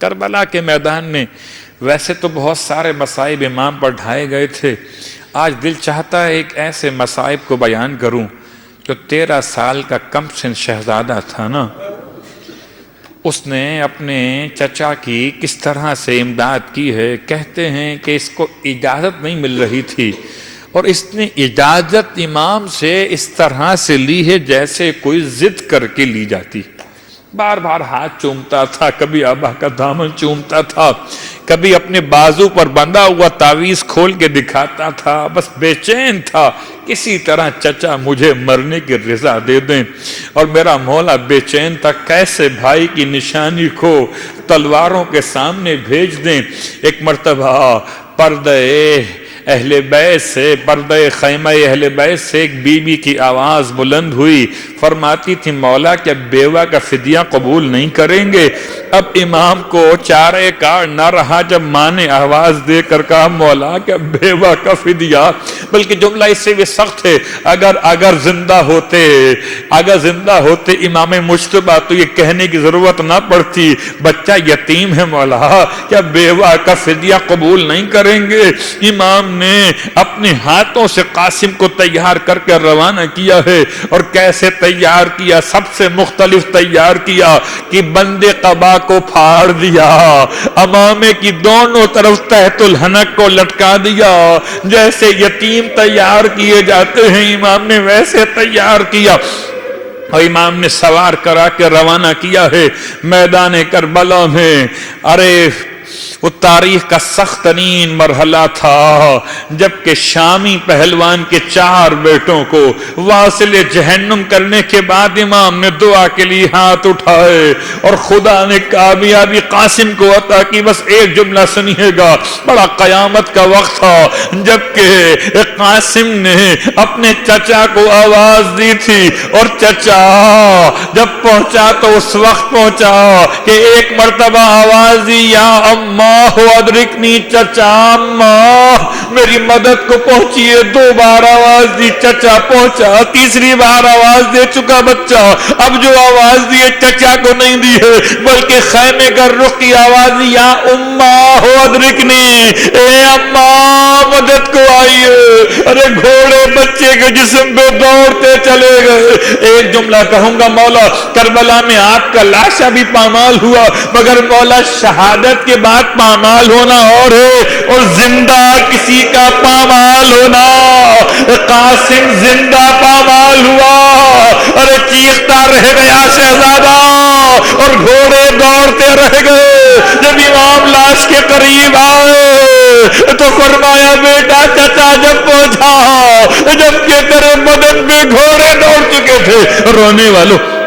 کربلا کے میدان میں ویسے تو بہت سارے مصائب امام پر ڈھائے گئے تھے، آج دل چاہتا ہے ایک ایسے مصائب کو بیان کروں۔ جو 13 سال کا کم سن شہزادہ تھا نا، اس نے اپنے چچا کی کس طرح سے امداد کی ہے۔ کہتے ہیں کہ اس کو اجازت نہیں مل رہی تھی، اور اس نے اجازت امام سے اس طرح سے لی ہے جیسے کوئی ضد کر کے لی جاتی۔ بار بار ہاتھ چومتا تھا، کبھی آبا کا دامن چومتا تھا، کبھی اپنے بازو پر بندھا ہوا تعویذ کھول کے دکھاتا تھا، بس بے چین تھا کسی طرح چچا مجھے مرنے کی رضا دے دیں۔ اور میرا مولا بے چین تھا کیسے بھائی کی نشانی کو تلواروں کے سامنے بھیج دیں۔ ایک مرتبہ پردے اہل بیت سے، پردہ خیمہ اہل بیت سے ایک بی بی کی آواز بلند ہوئی، فرماتی تھی مولا کیا بیوہ کا فدیہ قبول نہیں کریں گے؟ اب امام کو چارے کار نہ رہا جب ماں نے آواز دے کر کہا مولا کیا بیوہ کا فدیہ؟ بلکہ جملہ اس سے بھی سخت ہے، اگر زندہ ہوتے امام مجتبیٰ تو یہ کہنے کی ضرورت نہ پڑتی، بچہ یتیم ہے مولا کیا بیوہ کا فدیہ قبول نہیں کریں گے؟ امام نے اپنے ہاتھوں سے قاسم کو تیار کر کے روانہ کیا ہے، اور کیسے تیار کیا؟ سب سے مختلف تیار کیا کہ بندے قبا کو پھاڑ دیا، امامے کی دونوں طرف تحت الحنک کو لٹکا دیا، جیسے یتیم تیار کیے جاتے ہیں امام نے ویسے تیار کیا، اور امام نے سوار کرا کے روانہ کیا ہے میدان کربلا میں۔ ارے وہ تاریخ کا سخت ترین مرحلہ تھا جبکہ شامی پہلوان کے 4 بیٹوں کو واصل جہنم کرنے کے بعد امام نے دعا کے لیے ہاتھ اٹھائے اور خدا نے کامیابی قاسم کو عطا کی۔ بس ایک جملہ سنیے گا، بڑا قیامت کا وقت تھا جبکہ قاسم نے اپنے چچا کو آواز دی تھی، اور چچا جب پہنچا تو اس وقت پہنچا کہ ایک مرتبہ آواز دی یا اماں ادرکنی، چچا اماں میری مدد کو پہنچیے۔ 2 بار آواز دی، چچا پہنچا، تیسری بار آواز دے چکا بچہ، اب جو آواز دی چچا کو نہیں دی ہے بلکہ خیمے کا رخ کی آواز دی یا اماں ادرکنی، اے اماں مدد کو آئیے۔ ارے گھوڑے بچے کے جسم پہ دوڑتے چلے گئے۔ ایک جملہ کہوں گا، مولا کربلا میں آپ کا لاشا بھی پامال ہوا، مگر مولا شہادت کے بعد پامال ہونا اور ہے، اور زندہ کسی کا پامال ہونا۔ قاسم زندہ پامال ہوا، ارے چیختا رہ گیا شہزادہ اور گھوڑے دوڑتے رہ گئے۔ جب امام لاش کے قریب آئے تو فرمایا بیٹا چچا جب پہنچا جب کہ تیرے بدن پہ گھوڑے دوڑ چکے تھے۔ رونے والوں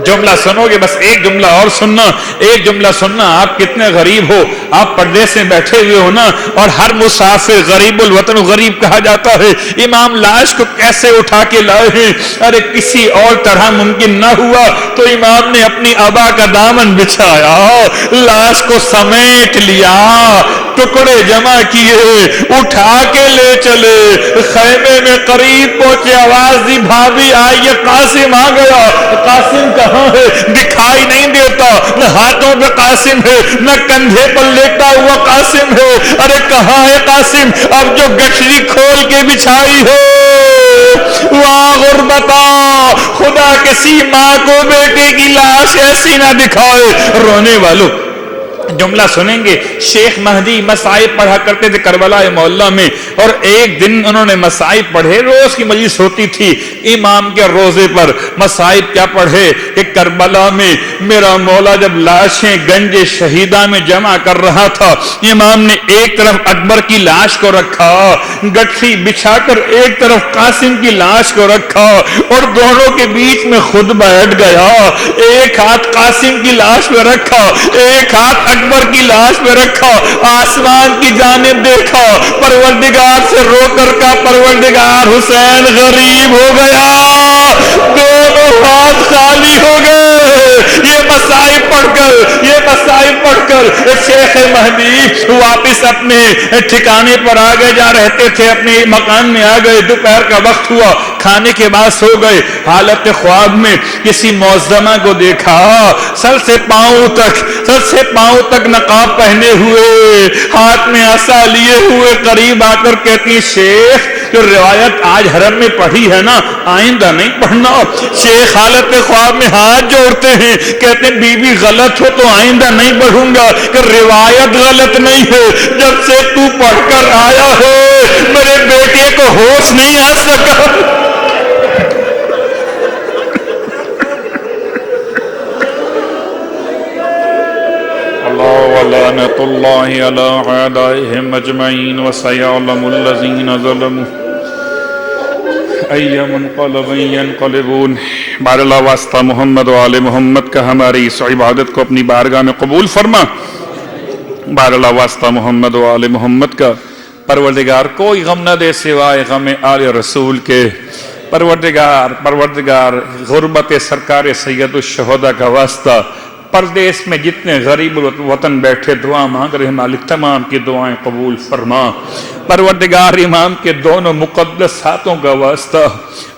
جملہ سنو گے، بس ایک جملہ اور سننا، ایک جملہ سننا۔ آپ کتنے غریب ہو، آپ پردیس میں بیٹھے ہوئے ہو نا، اور ہر مسافر غریب الوطن غریب کہا جاتا ہے۔ امام لاش کو کیسے اٹھا کے لائے ہیں؟ ارے کسی اور طرح ممکن نہ ہوا تو امام نے اپنی ابا کا دامن بچھایا، لاش کو سمیٹ لیا، ٹکڑے جمع کیے، اٹھا کے لے چلے، خیمے میں قریب پہنچے، آواز دی بھابھی آئیے قاسم آ گیا۔ قاسم کہاں ہے؟ دکھائی نہیں دیتا، نہ ہاتھوں پہ قاسم ہے نہ کندھے پر لیٹا ہوا قاسم ہے۔ ارے کہاں ہے قاسم؟ اب جو گٹری کھول کے بچھائی ہے، واہ غربتا، خدا کسی ماں کو بیٹے کی لاش ایسی نہ دکھائے۔ رونے والوں جملہ سنیں گے، شیخ مہدی مصائب پڑھا کرتے تھے کربلا معلیٰ میں، اور ایک دن انہوں نے مصائب پڑھے، روز کی مجلس ہوتی تھی امام کے روزے پر۔ مصائب کیا پڑھے کہ کربلا میں میرا مولا جب لاشیں گنج شہیدہ میں جمع کر رہا تھا، امام نے ایک طرف اکبر کی لاش کو رکھا، گٹھی بچھا کر ایک طرف قاسم کی لاش کو رکھا، اور دونوں کے بیچ میں خود بیٹھ گیا، ایک ہاتھ قاسم کی لاش پہ رکھا، ایک ہاتھ اکبر کی لاش پہ رکھا، آسمان کی جانب دیکھا، پروردگار سے رو کر کا پروردگار حسین غریب ہو گیا، دونوں ہاتھ خالی ہو گئے۔ یہ مصائب پڑھ کر شیخ مہدی واپس اپنے ٹھکانے پر آ گئے، جہاں رہتے تھے، اپنے مکان میں آ گئے۔ دوپہر کا وقت ہوا، کھانے کے بعد سو گئے۔ حالت خواب میں کسی معظمہ کو دیکھا، سر سے پاؤں تک نقاب پہنے ہوئے، ہاتھ میں عصا لیے ہوئے، قریب آ کر کہتی شیخ جو روایت آج حرم میں پڑھی ہے نا، آئندہ نہیں پڑھنا۔ شیخ حالت خواب میں ہاتھ جوڑتے ہیں، کہتے ہیں بی بی غلط ہو تو آئندہ نہیں پڑھوں گا، کہ روایت غلط نہیں ہے، جب سے تو پڑھ کر آیا ہے میرے بیٹے کو ہوش نہیں آ سکا۔ لعنت اللہ علی اعدائهم اجمعین وسیعلم الذین ظلموا ای منقلب ینقلبون۔ بار اللہ واسطہ محمد و آل محمد کا ہماری اس عبادت کو اپنی بارگاہ میں قبول فرما۔ بار اللہ واسطہ محمد و آل محمد کا پروردگار کوئی غم نہ دے سوائے غم آل رسول کے۔ پروردگار غربت سرکار سید الشہداء کا واسطہ پردیس میں جتنے غریب وطن بیٹھے دعا مانگ رہے، مالک تمام کی دعائیں قبول فرما۔ پروردگار امام کے دونوں مقدس ہاتھوں کا واسطہ،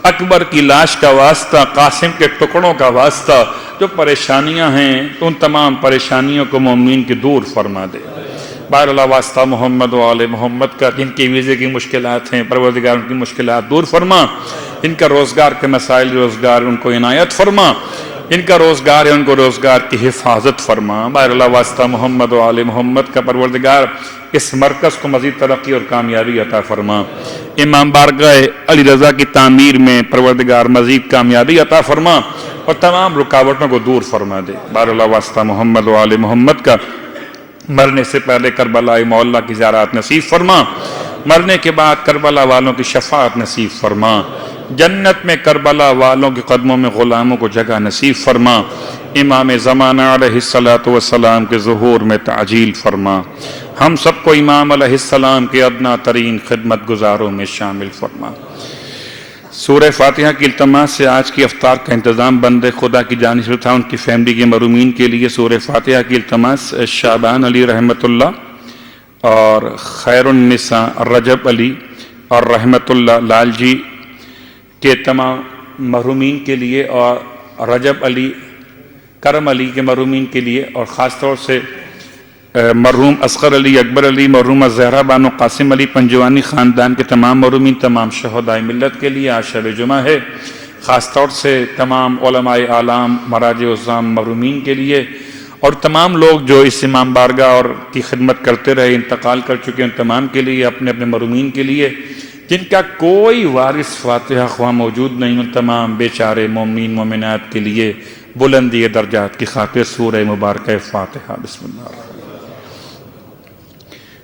اکبر کی لاش کا واسطہ، قاسم کے ٹکڑوں کا واسطہ، جو پریشانیاں ہیں ان تمام پریشانیوں کو مومنین کی دور فرما دے۔ بار اللہ واسطہ محمد و آل محمد کا جن کی ویزے کی مشکلات ہیں، پروردگار ان کی مشکلات دور فرما، ان کا روزگار کے مسائل روزگار ان کو عنایت فرما، ان کا روزگار ہے ان کو روزگار کی حفاظت فرما۔ بار اللہ واسطہ محمد و آل محمد کا پروردگار اس مرکز کو مزید ترقی اور کامیابی عطا فرما۔ امام بارگاہ علی رضا کی تعمیر میں پروردگار مزید کامیابی عطا فرما اور تمام رکاوٹوں کو دور فرما دے۔ بار اللہ واسطہ محمد و آل محمد کا مرنے سے پہلے کربلا معلیٰ کی زیارت نصیب فرما، مرنے کے بعد کربلا والوں کی شفاعت نصیب فرما، جنت میں کربلا والوں کے قدموں میں غلاموں کو جگہ نصیب فرما، امام زمانہ علیہ السلام کے ظہور میں تعجیل فرما، ہم سب کو امام علیہ السلام کے ادنا ترین خدمت گزاروں میں شامل فرما۔ سورہ فاتحہ کی التماس سے آج کی افطار کا انتظام بندے خدا کی جانب سے تھا، ان کی فیملی کے مرحومین کے لیے سورہ فاتحہ کی التماس شعبان علی رحمت اللہ اور خیر النساء رجب علی اور رحمت اللہ لال جی کے تمام مرحومین کے لیے، اور رجب علی کرم علی کے مرحومین کے لیے، اور خاص طور سے مرحوم اصغر علی، اکبر علی، مرحومہ زہرا بانو قاسم علی پنجوانی خاندان کے تمام مرحومین، تمام شہداء ملت کے لیے آج شب جمعہ ہے، خاص طور سے تمام علماء اعلام مراجع عظام مرحومین کے لیے، اور تمام لوگ جو اس امام بارگاہ اور کی خدمت کرتے رہے، انتقال کر چکے ان تمام کے لیے، اپنے اپنے مرحومین کے لیے، جن کا کوئی وارث فاتحہ خواہ موجود نہیں، ان تمام بیچارے مومنین مومنات کے لیے بلندی درجات کی خاطر سورہ مبارکہ فاتحہ۔ بسم اللہ الرحمن الرحیم۔